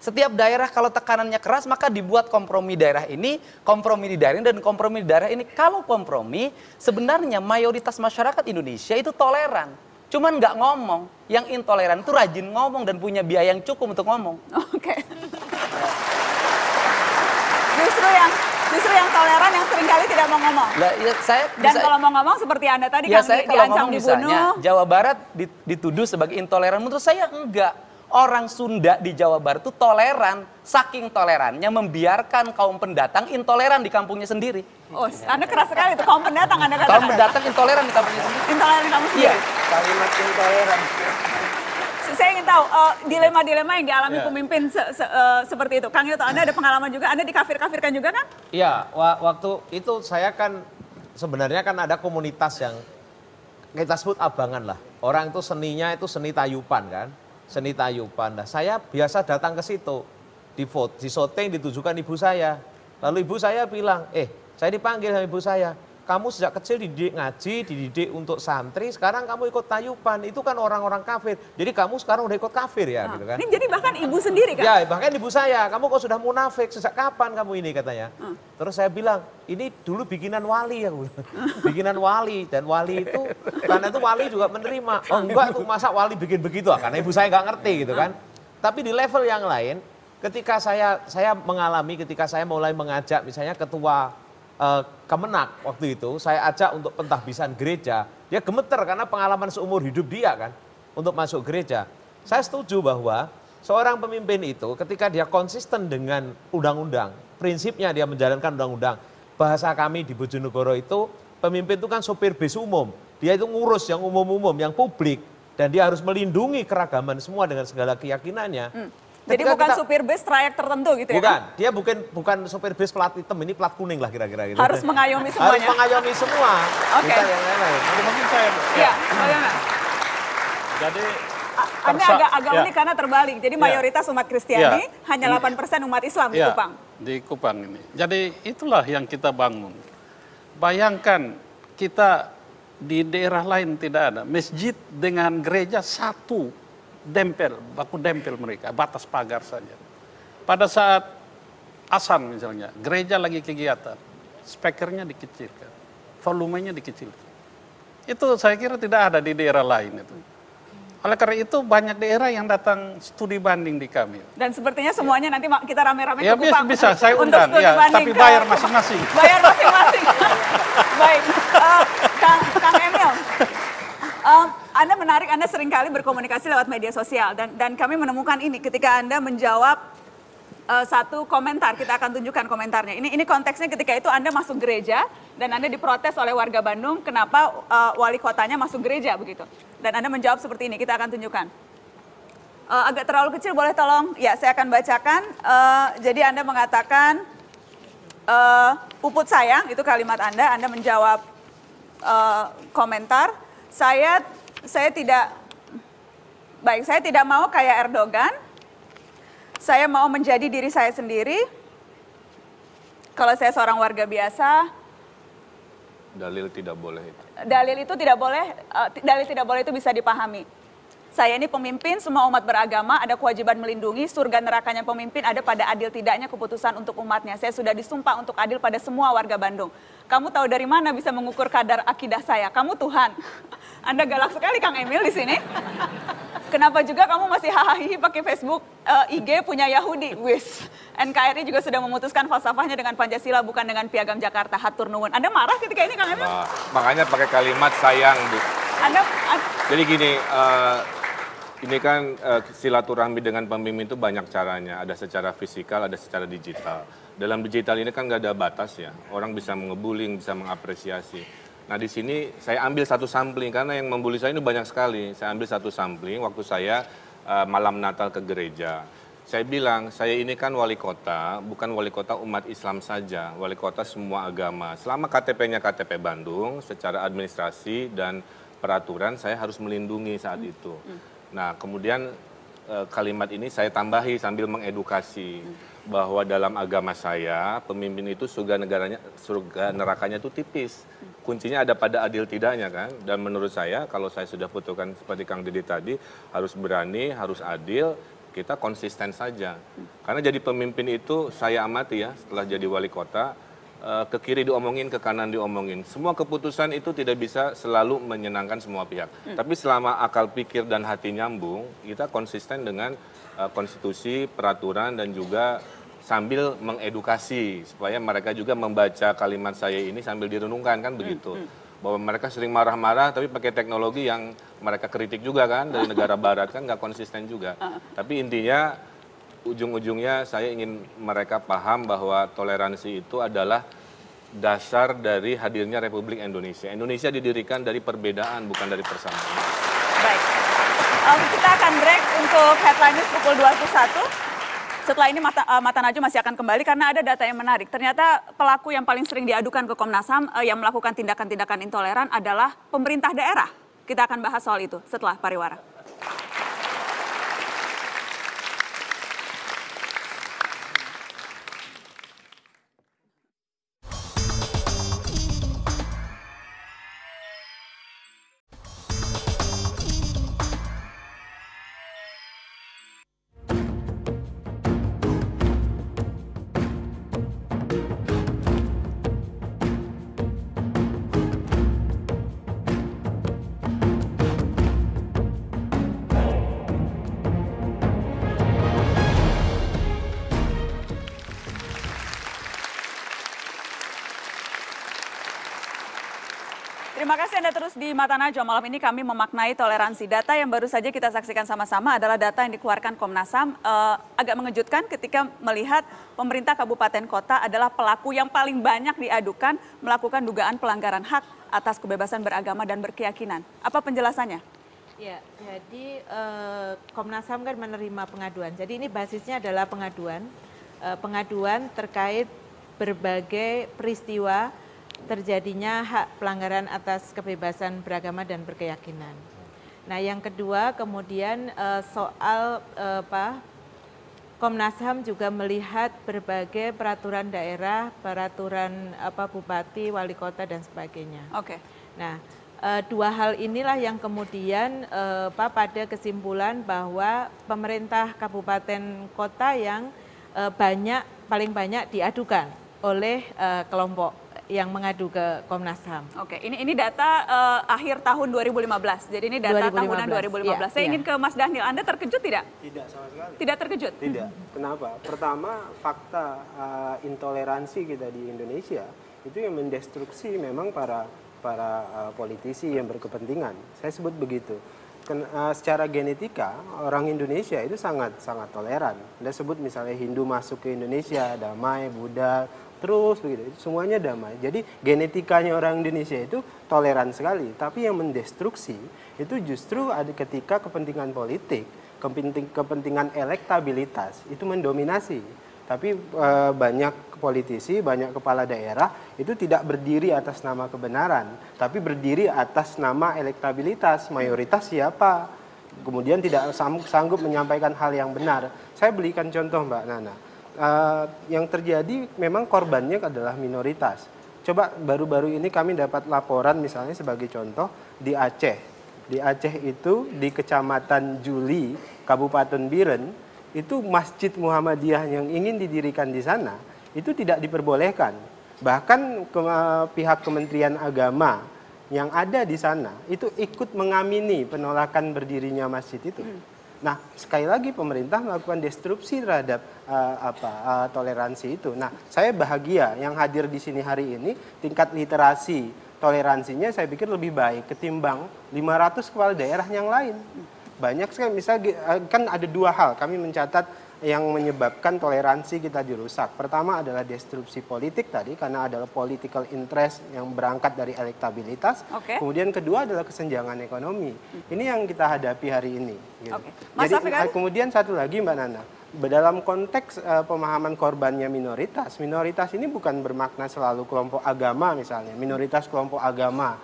Setiap daerah kalau tekanannya keras maka dibuat kompromi daerah ini, kompromi di daerah ini, dan kompromi di daerah ini. Kalau kompromi, sebenarnya mayoritas masyarakat Indonesia itu toleran. Cuman nggak ngomong. Yang intoleran itu rajin ngomong dan punya biaya yang cukup untuk ngomong. Justru Justru yang toleran yang seringkali tidak mau ngomong. Lah, ya, saya Dan bisa, kalau mau ngomong seperti Anda tadi ya kan saya kalau diancam ngomong misalnya dibunuh. Jawa Barat dituduh sebagai intoleran, menurut saya enggak. Orang Sunda di Jawa Barat itu toleran, saking tolerannya membiarkan kaum pendatang intoleran di kampungnya sendiri. Oh, Anda keras sekali itu kaum pendatang Anda katakan. Kaum pendatang intoleran di kampungnya sendiri. Intoleran di kampung sendiri. Iya, kalimat intoleran. Saya ingin tahu dilema-dilema yang dialami pemimpin seperti itu. Kang Yoto, Anda ada pengalaman juga, Anda dikafir-kafirkan juga kan? Iya, waktu itu saya kan sebenarnya kan ada komunitas yang kita sebut abangan lah. Orang itu seninya itu seni tayupan kan, seni tayupan. Nah, saya biasa datang ke situ, di syuting ditujukan ibu saya. Lalu ibu saya bilang, saya dipanggil sama ibu saya. Kamu sejak kecil dididik ngaji, dididik untuk santri, sekarang kamu ikut tayupan, itu kan orang-orang kafir. Jadi kamu sekarang udah ikut kafir ya, gitu kan. Ini jadi bahkan ibu sendiri kan? Ya, bahkan ibu saya, kamu kok sudah munafik, sejak kapan kamu ini katanya. Terus saya bilang, ini dulu bikinan wali ya, bikinan wali. Dan wali itu, karena itu wali juga menerima. Oh enggak tuh, masa wali bikin begitu? Karena ibu saya nggak ngerti gitu kan. Tapi di level yang lain, ketika saya mengalami, ketika saya mulai mengajak misalnya ketua Kemenak waktu itu, saya ajak untuk pentahbisan gereja, dia gemeter karena pengalaman seumur hidup dia kan untuk masuk gereja. Saya setuju bahwa seorang pemimpin itu ketika dia konsisten dengan undang-undang, prinsipnya dia menjalankan undang-undang. Bahasa kami di Bojonegoro itu, pemimpin itu kan sopir bis umum, dia itu ngurus yang umum-umum, yang publik, dan dia harus melindungi keragaman semua dengan segala keyakinannya. Jadi bukan supir bus trayek tertentu gitu ya? Bukan, dia bukan supir bus plat hitam, ini plat kuning lah kira-kira gitu. Harus mengayomi semuanya? Harus mengayomi semua. Oke. Bukan yang lain-lain. Mungkin saya... Iya, bagaimana? Jadi... Anda agak unik karena terbalik. Jadi mayoritas umat Kristiani, hanya 8% umat Islam di Kupang. Di Kupang ini. Jadi itulah yang kita bangun. Bayangkan kita di daerah lain tidak ada. Masjid dengan gereja satu. Baku dempel mereka, batas pagar saja. Pada saat azan misalnya, gereja lagi kegiatan, speakernya dikecilkan, volumenya dikecilkan. Itu saya kira tidak ada di daerah lain itu. Oleh karena itu banyak daerah yang datang studi banding di kami. Dan sepertinya semuanya nanti kita rame-rame ya, ke Kupang. bisa, saya undang, ya, tapi bayar masing-masing. Bayar masing-masing. Baik, Kang Emil. Anda menarik, Anda seringkali berkomunikasi lewat media sosial dan kami menemukan ini ketika Anda menjawab satu komentar, kita akan tunjukkan komentarnya. Ini konteksnya ketika itu Anda masuk gereja dan Anda diprotes oleh warga Bandung kenapa wali kotanya masuk gereja begitu. Dan Anda menjawab seperti ini, kita akan tunjukkan. Agak terlalu kecil, boleh tolong? Ya, saya akan bacakan. Jadi Anda mengatakan, puput sayang, itu kalimat Anda menjawab komentar. Saya tidak mau kayak Erdogan. Saya mau menjadi diri saya sendiri. Kalau saya seorang warga biasa. Dalil tidak boleh itu. Dalil tidak boleh itu bisa dipahami. Saya ini pemimpin, semua umat beragama ada kewajiban melindungi, surga nerakanya pemimpin ada pada adil tidaknya keputusan untuk umatnya. Saya sudah disumpah untuk adil pada semua warga Bandung. Kamu tahu dari mana bisa mengukur kadar akidah saya? Kamu Tuhan. Anda galak sekali Kang Emil di sini. Kenapa juga kamu masih hahaha pakai Facebook, IG punya Yahudi? Wis. NKRI juga sudah memutuskan falsafahnya dengan Pancasila bukan dengan Piagam Jakarta. Hatur nuwun. Anda marah ketika ini Kang Emil? Makanya pakai kalimat sayang, Bu. Jadi gini, ini kan silaturahmi dengan pemimpin itu banyak caranya. Ada secara fisikal, ada secara digital. Dalam digital ini kan nggak ada batas ya. Orang bisa mengebuling, bisa mengapresiasi. Nah di sini saya ambil satu sampling karena yang membuli saya ini banyak sekali. Saya ambil satu sampling waktu saya malam Natal ke gereja. Saya bilang, saya ini kan wali kota, bukan wali kota umat Islam saja, wali kota semua agama. Selama KTP-nya KTP Bandung, secara administrasi dan peraturan saya harus melindungi saat itu. Nah kemudian kalimat ini saya tambahi sambil mengedukasi bahwa dalam agama saya pemimpin itu surga nerakanya itu tipis. Kuncinya ada pada adil tidaknya kan. Dan menurut saya kalau saya sudah putuskan seperti Kang Didi tadi harus berani, harus adil, kita konsisten saja. Karena jadi pemimpin itu saya amati ya setelah jadi wali kota, ke kiri diomongin, ke kanan diomongin. Semua keputusan itu tidak bisa selalu menyenangkan semua pihak. Tapi selama akal pikir dan hati nyambung, kita konsisten dengan konstitusi, peraturan, dan juga sambil mengedukasi supaya mereka juga membaca kalimat saya ini sambil direnungkan kan begitu. Bahwa mereka sering marah-marah tapi pakai teknologi yang mereka kritik juga kan dari negara barat kan nggak konsisten juga. Tapi intinya ujung-ujungnya saya ingin mereka paham bahwa toleransi itu adalah dasar dari hadirnya Republik Indonesia. Indonesia didirikan dari perbedaan bukan dari persamaan. Baik, kita akan break untuk headline news pukul 21. Setelah ini Mata Najwa masih akan kembali karena ada data yang menarik. Ternyata pelaku yang paling sering diadukan ke Komnas HAM yang melakukan tindakan-tindakan intoleran adalah pemerintah daerah. Kita akan bahas soal itu setelah pariwara. Terima kasih Anda terus di Mata Najwa. Malam ini kami memaknai toleransi. Data yang baru saja kita saksikan sama-sama adalah data yang dikeluarkan Komnas HAM. Agak mengejutkan ketika melihat pemerintah kabupaten kota adalah pelaku yang paling banyak diadukan melakukan dugaan pelanggaran hak atas kebebasan beragama dan berkeyakinan. Apa penjelasannya? Ya, jadi Komnas HAM kan menerima pengaduan. Jadi ini basisnya adalah pengaduan. Pengaduan terkait berbagai peristiwa terjadinya hak pelanggaran atas kebebasan beragama dan berkeyakinan. Nah, yang kedua kemudian soal Komnas HAM juga melihat berbagai peraturan daerah, peraturan bupati, wali kota dan sebagainya. Oke. Nah, dua hal inilah yang kemudian pada kesimpulan bahwa pemerintah kabupaten kota yang paling banyak diadukan oleh kelompok yang mengadu ke Komnas HAM. Oke, ini data akhir tahun 2015. Jadi ini data 2015. tahunan 2015. Saya ingin ke Mas Dhanil. Anda terkejut tidak? Tidak sama sekali. Tidak terkejut? Tidak. Kenapa? Pertama, fakta intoleransi kita di Indonesia itu yang mendestruksi memang para politisi yang berkepentingan. Saya sebut begitu. Secara genetika orang Indonesia itu sangat toleran. Anda sebut misalnya Hindu masuk ke Indonesia, damai, Buddha, terus begitu, semuanya damai. Jadi genetikanya orang Indonesia itu toleran sekali. Tapi yang mendestruksi itu justru ada ketika kepentingan politik, kepentingan elektabilitas itu mendominasi. Tapi banyak politisi, banyak kepala daerah itu tidak berdiri atas nama kebenaran, tapi berdiri atas nama elektabilitas. Mayoritas siapa? Kemudian tidak sanggup menyampaikan hal yang benar. Saya berikan contoh Mbak Nana. Yang terjadi memang korbannya adalah minoritas. Coba baru-baru ini kami dapat laporan misalnya sebagai contoh di Aceh. Di Aceh itu di Kecamatan Juli, Kabupaten Biren, itu Masjid Muhammadiyah yang ingin didirikan di sana itu tidak diperbolehkan. Bahkan pihak Kementerian Agama yang ada di sana itu ikut mengamini penolakan berdirinya masjid itu. Nah, sekali lagi pemerintah melakukan destruksi terhadap toleransi itu. Nah, saya bahagia yang hadir di sini hari ini tingkat literasi toleransinya saya pikir lebih baik ketimbang 500 kepala daerah yang lain. Banyak sekali, misalnya kan ada dua hal kami mencatat yang menyebabkan toleransi kita dirusak. Pertama adalah destruksi politik tadi karena adalah political interest yang berangkat dari elektabilitas. Oke. Kemudian kedua adalah kesenjangan ekonomi. Ini yang kita hadapi hari ini. Gitu. Oke. Mas Jadi Afiq, kemudian satu lagi Mbak Nana, dalam konteks pemahaman korbannya minoritas ini bukan bermakna selalu kelompok agama misalnya, minoritas kelompok agama,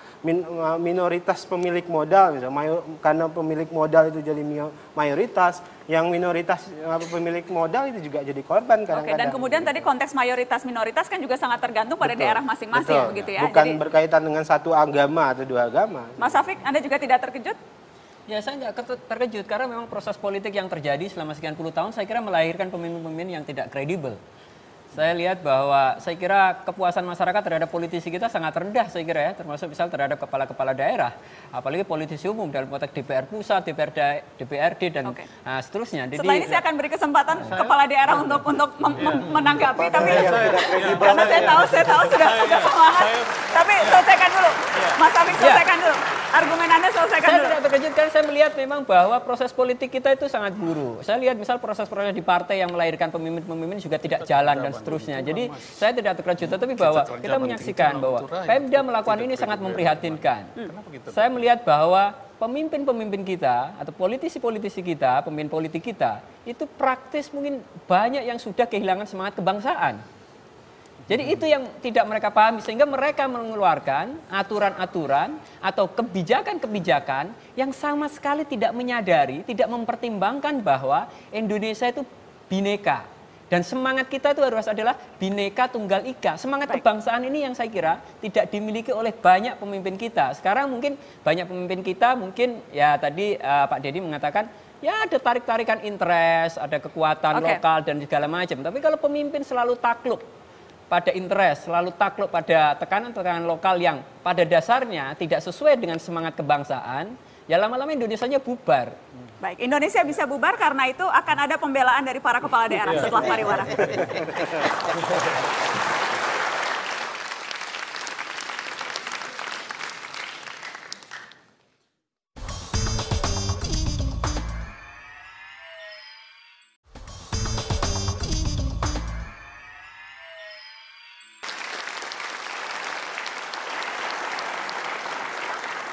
minoritas pemilik modal misalnya, karena pemilik modal itu jadi mayoritas, yang minoritas pemilik modal itu juga jadi korban kadang-kadang. Oke, dan kemudian tadi konteks mayoritas minoritas kan juga sangat tergantung pada daerah masing-masing begitu ya. Bukan berkaitan dengan satu agama atau dua agama. Mas Afiq, Anda juga tidak terkejut? Ya, saya nggak terkejut karena memang proses politik yang terjadi selama sekian puluh tahun saya kira melahirkan pemimpin-pemimpin yang tidak kredibel. Saya lihat bahwa saya kira kepuasan masyarakat terhadap politisi kita sangat rendah saya kira ya, termasuk misal terhadap kepala-kepala daerah, apalagi politisi umum dalam konteks DPR pusat, DPRD dan seterusnya. Setelah ini saya akan beri kesempatan kepala daerah untuk menanggapi, tapi karena saya tahu sudah semangat. Tapi selesaikan dulu, Mas Afik, selesaikan dulu. Argumen Anda selesaikan dulu. Saya tidak terkejut karena saya melihat memang bahwa proses politik kita itu sangat buruk. Saya lihat misal proses-proses di partai yang melahirkan pemimpin-pemimpin juga tidak jalan dan seterusnya. Jadi saya tidak terkejut, tetapi bahwa kita menyaksikan bahwa Pemda melakukan ini sangat memprihatinkan. Saya melihat bahwa pemimpin-pemimpin kita atau politisi-politisi kita, pemimpin politik kita itu praktis mungkin banyak yang sudah kehilangan semangat kebangsaan. Jadi itu yang tidak mereka pahami sehingga mereka mengeluarkan aturan-aturan atau kebijakan-kebijakan yang sama sekali tidak menyadari, tidak mempertimbangkan bahwa Indonesia itu bineka. Dan semangat kita itu harus adalah bineka tunggal ika. Semangat kebangsaan ini yang saya kira tidak dimiliki oleh banyak pemimpin kita. Sekarang mungkin banyak pemimpin kita mungkin ya tadi Pak Deddy mengatakan ya ada tarik-tarikan interest, ada kekuatan lokal dan segala macam. Tapi kalau pemimpin selalu takluk pada interest, selalu takluk pada tekanan-tekanan lokal yang pada dasarnya tidak sesuai dengan semangat kebangsaan, ya lama-lama Indonesianya bubar. Baik, Indonesia bisa bubar karena itu akan ada pembelaan dari para kepala daerah setelah pariwara.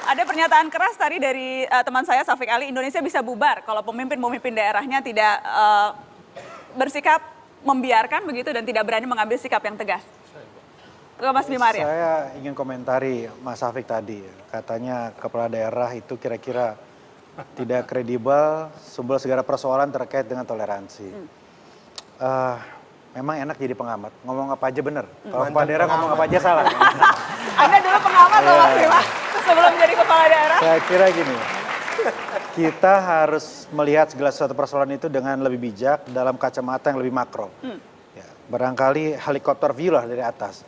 Ada pernyataan keras tadi dari teman saya Syafiq Ali, Indonesia bisa bubar kalau pemimpin-pemimpin daerahnya tidak bersikap membiarkan begitu dan tidak berani mengambil sikap yang tegas. Ke Mas Bima Arya. Saya ingin komentari Mas Syafiq tadi, katanya kepala daerah itu kira-kira tidak kredibel sumber segala persoalan terkait dengan toleransi. Memang enak jadi pengamat, ngomong apa aja benar. Kalau kepala daerah ngomong apa aja salah. Anda dulu pengamat loh Mas Bima, sebelum jadi kepala daerah. Saya kira gini, kita harus melihat segala sesuatu persoalan itu dengan lebih bijak dalam kacamata yang lebih makro. Ya, barangkali helikopter view lah dari atas.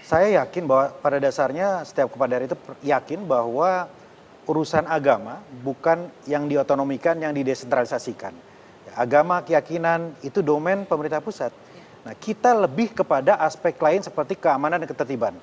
Saya yakin bahwa pada dasarnya setiap kepala daerah itu yakin bahwa urusan agama bukan yang diotonomikan, yang didesentralisasikan. Agama, keyakinan itu domain pemerintah pusat. Nah, kita lebih kepada aspek lain seperti keamanan dan ketertiban.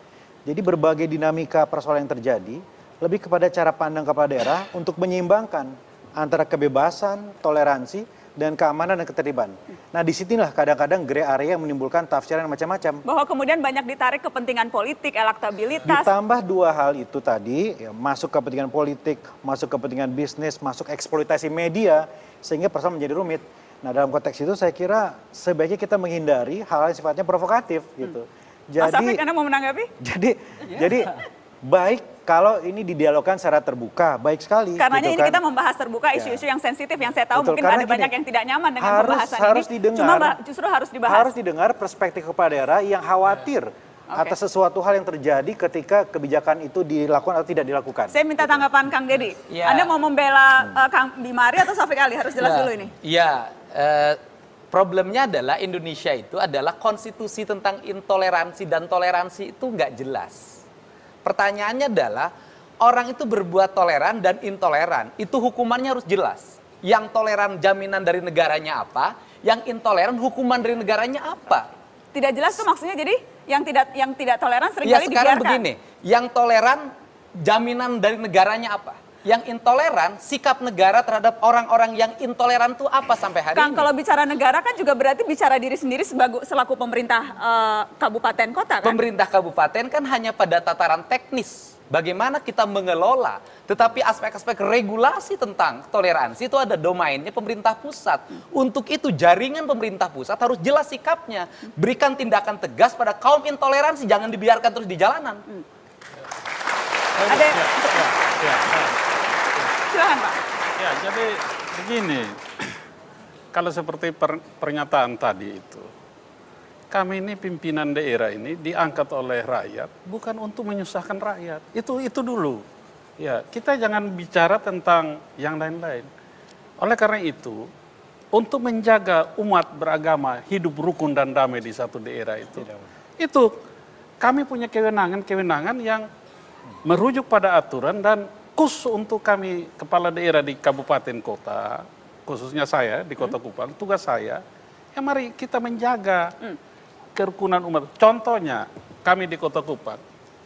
Jadi berbagai dinamika persoalan yang terjadi lebih kepada cara pandang kepala daerah untuk menyeimbangkan antara kebebasan, toleransi, dan keamanan dan ketertiban. Nah, disinilah kadang-kadang gray area yang menimbulkan tafsiran macam-macam. Bahwa kemudian banyak ditarik kepentingan politik, elektabilitas. Ditambah dua hal itu tadi, ya, masuk kepentingan politik, masuk kepentingan bisnis, masuk eksploitasi media, sehingga persoalan menjadi rumit. Nah, dalam konteks itu saya kira sebaiknya kita menghindari hal-hal yang sifatnya provokatif gitu. Mas Syafiq, Anda mau menanggapi? Jadi baik kalau ini didialogkan secara terbuka, baik sekali. Karenanya gitu ini kan. kita membahas terbuka isu-isu yang sensitif yang saya tahu Betul, mungkin ada karena banyak gini, yang tidak nyaman dengan pembahasan harus ini. Didengar, Cuma justru harus dibahas. Harus didengar perspektif kepala daerah yang khawatir atas sesuatu hal yang terjadi ketika kebijakan itu dilakukan atau tidak dilakukan. Saya minta tanggapan Kang Deddy. Anda mau membela Kang Bima Arya atau Syafiq Ali? Harus jelas dulu ini. Iya, problemnya adalah Indonesia itu adalah konstitusi tentang intoleransi dan toleransi itu nggak jelas. Pertanyaannya adalah orang itu berbuat toleran dan intoleran, itu hukumannya harus jelas. Yang toleran jaminan dari negaranya apa, yang intoleran hukuman dari negaranya apa. Tidak jelas tuh maksudnya, jadi yang tidak toleran seringkali dibiarkan. Sekarang begini, yang toleran jaminan dari negaranya apa? Yang intoleran, sikap negara terhadap orang-orang yang intoleran itu apa sampai hari Kang, ini? kalau bicara negara kan juga berarti bicara diri sendiri selaku pemerintah kabupaten kota kan? Pemerintah kabupaten kan hanya pada tataran teknis. Bagaimana kita mengelola, tetapi aspek-aspek regulasi tentang toleransi itu ada domainnya pemerintah pusat. Untuk itu jaringan pemerintah pusat harus jelas sikapnya. Berikan tindakan tegas pada kaum intoleransi, jangan dibiarkan terus di jalanan. Ada silakan Pak. Ya, jadi begini, kalau seperti pernyataan tadi itu, kami ini pimpinan daerah ini diangkat oleh rakyat bukan untuk menyusahkan rakyat. Itu dulu. Ya, kita jangan bicara tentang yang lain-lain. Oleh karena itu, untuk menjaga umat beragama hidup rukun dan damai di satu daerah itu kami punya kewenangan yang merujuk pada aturan dan khusus untuk kami kepala daerah di kabupaten kota, khususnya saya di Kota Kupang, tugas saya, ya mari kita menjaga kerukunan umat. Contohnya kami di Kota Kupang,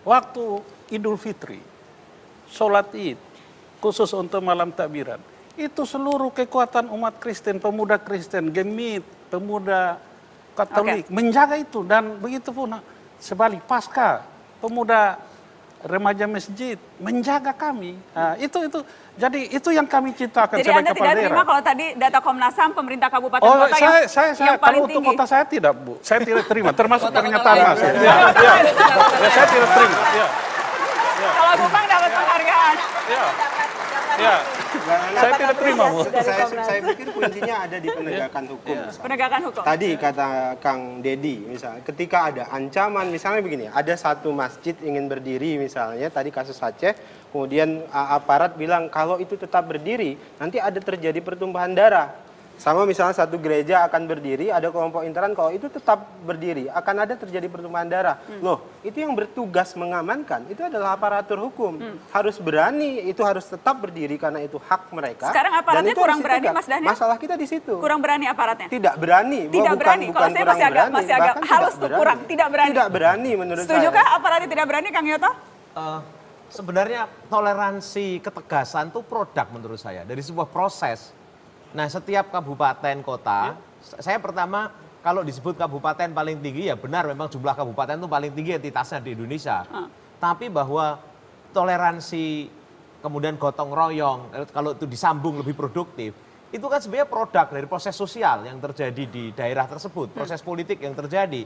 waktu Idul Fitri, sholat Id, khusus untuk malam takbiran, itu seluruh kekuatan umat Kristen, pemuda Kristen, Gemit, pemuda Katolik, menjaga itu. Dan begitu pun sebalik pasca, pemuda remaja masjid menjaga kami. Nah, jadi itu yang kami ciptakan jadi sebagai Anda tidak terima kalau tadi data Komnas HAM pemerintah kabupaten kota yang paling kalau untuk tinggi. kota saya tidak, Bu. Saya tidak terima, termasuk pernyataan Mas. Ya, saya tidak terima. Ya. Kalau Kupang dapat penghargaan. Ya. Saya tidak terima, Bu. Saya pikir kuncinya ada di penegakan hukum. Penegakan hukum. Tadi kata Kang Dedi, misalnya ketika ada ancaman, misalnya begini, ada satu masjid ingin berdiri misalnya, tadi kasus Aceh, kemudian aparat bilang kalau itu tetap berdiri, nanti ada terjadi pertumpahan darah. Sama misalnya satu gereja akan berdiri, ada kelompok intoleran, kalau itu tetap berdiri, akan ada terjadi pertumpahan darah. Loh, itu yang bertugas mengamankan, itu adalah aparatur hukum. Harus berani, itu harus tetap berdiri karena itu hak mereka. Sekarang aparatnya kurang berani, Mas Daniel? Masalah kita di situ. Kurang berani aparatnya? Tidak berani. Tidak berani. Kalau saya masih agak halus tuh, kurang. Tidak berani. Tidak berani menurut saya. Setujukah aparatnya tidak berani, Kang Yoto? Sebenarnya toleransi ketegasan itu produk menurut saya dari sebuah proses. Nah, setiap kabupaten kota, saya pertama kalau disebut kabupaten paling tinggi ya benar memang jumlah kabupaten itu paling tinggi entitasnya di Indonesia. Tapi bahwa toleransi kemudian gotong royong kalau itu disambung lebih produktif, itu kan sebenarnya produk dari proses sosial yang terjadi di daerah tersebut, proses politik yang terjadi.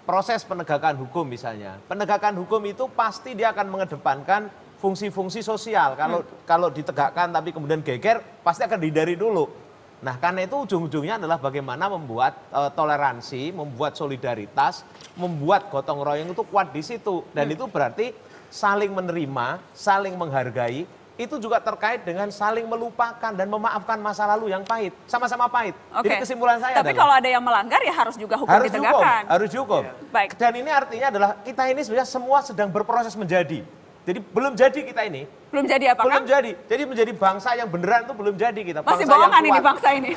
Proses penegakan hukum misalnya. Penegakan hukum itu pasti dia akan mengedepankan fungsi-fungsi sosial. Kalau ditegakkan tapi kemudian geger, pasti akan dihindari dulu. Nah, karena itu ujung-ujungnya adalah bagaimana membuat toleransi, membuat solidaritas, membuat gotong royong itu kuat di situ. Dan itu berarti saling menerima, saling menghargai, itu juga terkait dengan saling melupakan dan memaafkan masa lalu yang pahit. Sama-sama pahit. Jadi kesimpulan saya Tapi adalah, kalau ada yang melanggar ya harus juga hukum ditegakkan. Harus dihukum. Baik. Dan ini artinya adalah kita ini sebenarnya semua sedang berproses menjadi. Jadi belum jadi kita ini. Belum jadi apa, Belum jadi. Jadi menjadi bangsa yang beneran itu belum jadi kita. Masih Bangsa bohongan yang ini kuat. bangsa ini.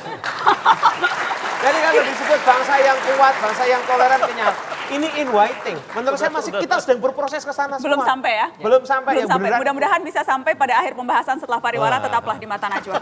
Jadi kalau disebut bangsa yang kuat, bangsa yang toleran, ini in waiting. Menurut saya masih kita sedang berproses ke sana semua. Belum sampai ya? Belum sampai. Belum yang sampai. beneran. Mudah-mudahan bisa sampai pada akhir pembahasan setelah pariwara. Tetaplah di Mata Najwa.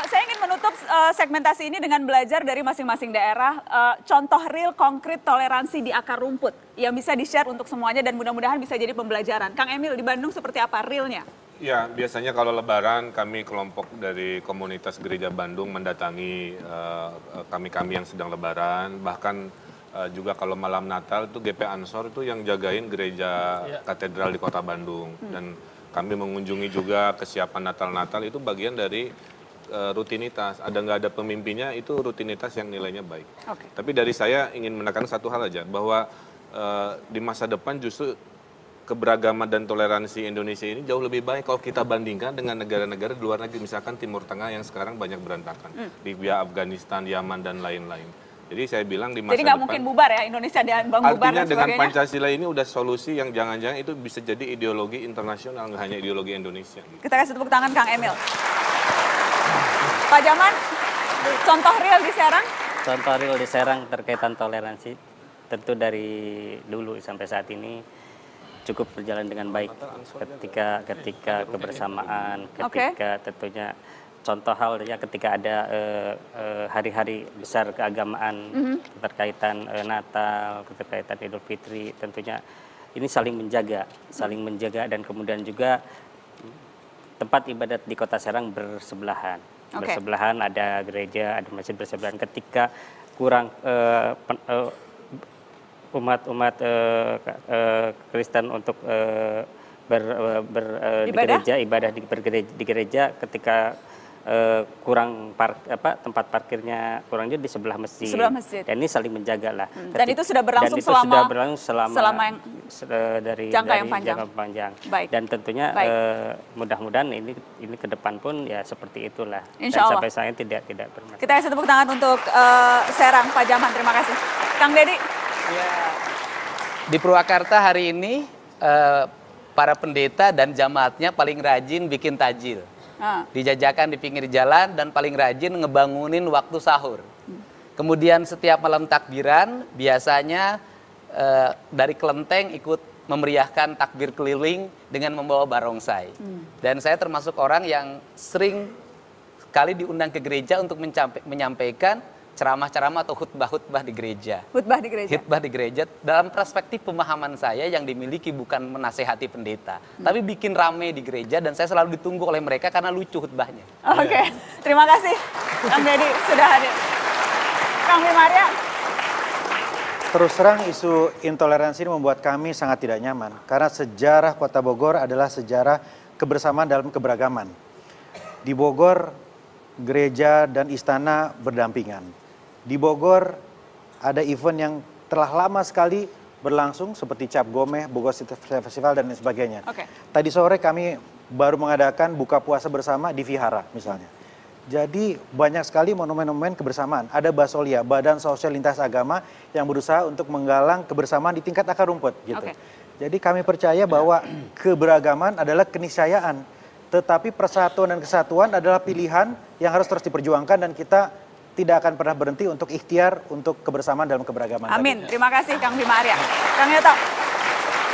Saya ingin menutup segmentasi ini dengan belajar dari masing-masing daerah contoh real konkret toleransi di akar rumput yang bisa di-share untuk semuanya dan mudah-mudahan bisa jadi pembelajaran. Kang Emil, di Bandung seperti apa realnya? Ya, biasanya kalau Lebaran kami kelompok dari komunitas gereja Bandung mendatangi kami-kami yang sedang Lebaran, bahkan juga kalau malam Natal itu GP Ansor itu yang jagain gereja katedral di kota Bandung. Dan kami mengunjungi juga kesiapan Natal-Natal itu bagian dari rutinitas. Ada nggak ada pemimpinnya itu rutinitas yang nilainya baik. Tapi dari saya ingin menekan satu hal aja, bahwa di masa depan justru keberagaman dan toleransi Indonesia ini jauh lebih baik kalau kita bandingkan dengan negara-negara di luar negeri, misalkan Timur Tengah yang sekarang banyak berantakan, Libya, Afghanistan, Yaman dan lain-lain. Jadi saya bilang di masa Jadi nggak depan, mungkin bubar ya Indonesia dan Bang bubar artinya dan dengan sebagainya. Pancasila ini udah solusi yang jangan-jangan itu bisa jadi ideologi internasional, nggak hanya ideologi Indonesia. Gitu. Kita kasih tepuk tangan Kang Emil. Pak Jaman, contoh real di Serang? Contoh real di Serang terkaitan toleransi, tentu dari dulu sampai saat ini cukup berjalan dengan baik. Ketika kebersamaan, ketika tentunya contoh halnya ketika ada hari-hari besar keagamaan terkaitan Natal, terkaitan Idul Fitri, tentunya ini saling menjaga dan kemudian juga tempat ibadat di Kota Serang bersebelahan. Bersebelahan ada gereja, ada masjid bersebelahan. Ketika kurang umat Kristen untuk di gereja, ibadah di gereja ketika kurang tempat parkirnya kurang di sebelah masjid. Dan ini saling menjaga lah. Dan itu sudah berlangsung selama dari jangka jangka panjang. Baik. Dan tentunya mudah-mudahan ini ke depan pun ya seperti itulah. Insya Allah. Dan sampai saya tidak bermasalah. Kita kasih tepuk tangan untuk Serang Pak Jaman. Terima kasih. Kang Dedi. Ya, di Purwakarta hari ini para pendeta dan jamaatnya paling rajin bikin tajil. Dijajakan di pinggir jalan dan paling rajin ngebangunin waktu sahur. Kemudian setiap malam takbiran biasanya dari kelenteng ikut memeriahkan takbir keliling dengan membawa barongsai. Dan saya termasuk orang yang sering kali diundang ke gereja untuk menyampaikan ceramah-ceramah atau khutbah-khutbah di gereja. Khutbah di gereja. Khutbah di gereja dalam perspektif pemahaman saya yang dimiliki bukan menasehati pendeta, tapi bikin rame di gereja dan saya selalu ditunggu oleh mereka karena lucu khutbahnya. Oke. Terima kasih Kang Dedi sudah hadir. Kang Bimaria. Terus terang isu intoleransi ini membuat kami sangat tidak nyaman karena sejarah Kota Bogor adalah sejarah kebersamaan dalam keberagaman. Di Bogor gereja dan istana berdampingan. Di Bogor ada event yang telah lama sekali berlangsung seperti Cap Gomeh, Bogor City Festival dan lain sebagainya. Tadi sore kami baru mengadakan buka puasa bersama di Vihara misalnya. Jadi banyak sekali monumen-monumen kebersamaan. Ada Basolia, Badan Sosial Lintas Agama yang berusaha untuk menggalang kebersamaan di tingkat akar rumput gitu. Jadi kami percaya bahwa keberagaman adalah keniscayaan. Tetapi persatuan dan kesatuan adalah pilihan yang harus terus diperjuangkan dan kita tidak akan pernah berhenti untuk ikhtiar untuk kebersamaan dalam keberagaman. Amin. Terima kasih Kang Bima Arya. Kang Yoto.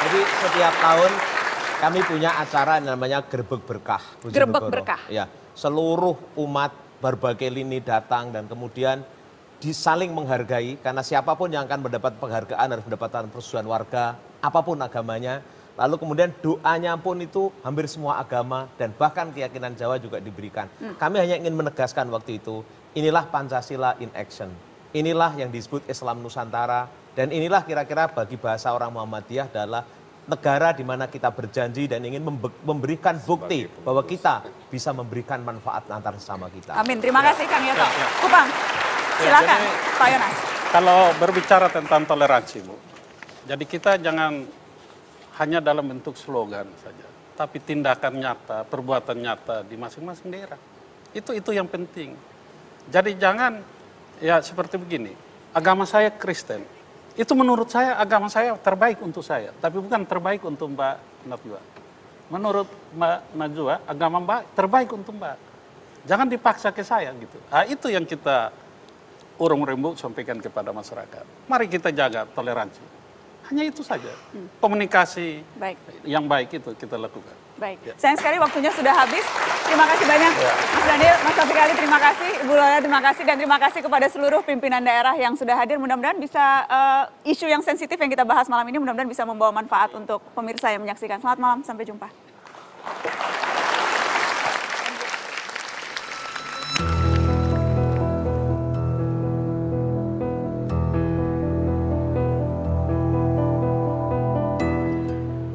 Jadi setiap tahun kami punya acara yang namanya Gerbek Berkah. Gerbek Berkah. Ya, seluruh umat berbagai lini datang dan kemudian disaling menghargai karena siapapun yang akan mendapat penghargaan harus mendapatkan persetujuan warga, apapun agamanya. Lalu kemudian doanya pun itu hampir semua agama dan bahkan keyakinan Jawa juga diberikan. Kami hanya ingin menegaskan waktu itu, inilah Pancasila in action. Inilah yang disebut Islam Nusantara dan inilah kira-kira bagi bahasa orang Muhammadiyah adalah negara di mana kita berjanji dan ingin memberikan bukti bahwa kita bisa memberikan manfaat antar sesama kita. Amin. Terima kasih Kang Yoto. Kupang, silakan Pak Yonas. Kalau berbicara tentang toleransi, Bu, jadi kita jangan hanya dalam bentuk slogan saja, tapi tindakan nyata, perbuatan nyata di masing-masing daerah. Itu yang penting. Jadi jangan ya seperti begini, agama saya Kristen, itu menurut saya agama saya terbaik untuk saya, tapi bukan terbaik untuk Mbak Najwa. Menurut Mbak Najwa, agama Mbak terbaik untuk Mbak. Jangan dipaksa ke saya gitu. Nah, itu yang kita urung-rembuk sampaikan kepada masyarakat. Mari kita jaga toleransi. Hanya itu saja. Komunikasi yang baik itu kita lakukan. Baik. Sayang sekali waktunya sudah habis. Terima kasih banyak Mas Daniel, Mas Taufik Ali, terima kasih. Ibu Lola, terima kasih. Dan terima kasih kepada seluruh pimpinan daerah yang sudah hadir. Mudah-mudahan bisa isu yang sensitif yang kita bahas malam ini mudah-mudahan bisa membawa manfaat untuk pemirsa yang menyaksikan. Selamat malam, sampai jumpa.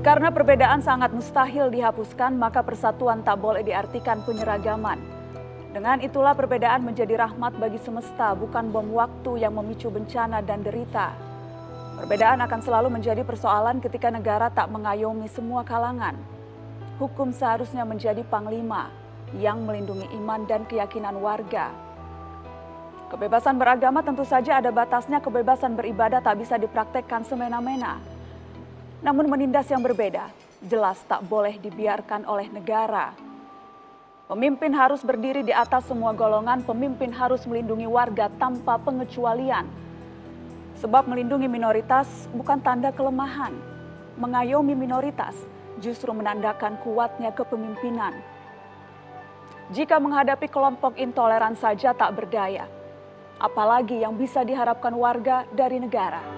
Karena perbedaan sangat mustahil dihapuskan, maka persatuan tak boleh diartikan penyeragaman. Dengan itulah perbedaan menjadi rahmat bagi semesta, bukan bom waktu yang memicu bencana dan derita. Perbedaan akan selalu menjadi persoalan ketika negara tak mengayomi semua kalangan. Hukum seharusnya menjadi panglima yang melindungi iman dan keyakinan warga. Kebebasan beragama tentu saja ada batasnya, kebebasan beribadah tak bisa dipraktekkan semena-mena. Namun menindas yang berbeda, jelas tak boleh dibiarkan oleh negara. Pemimpin harus berdiri di atas semua golongan, pemimpin harus melindungi warga tanpa pengecualian. Sebab melindungi minoritas bukan tanda kelemahan. Mengayomi minoritas justru menandakan kuatnya kepemimpinan. Jika menghadapi kelompok intoleran saja tak berdaya, apalagi yang bisa diharapkan warga dari negara.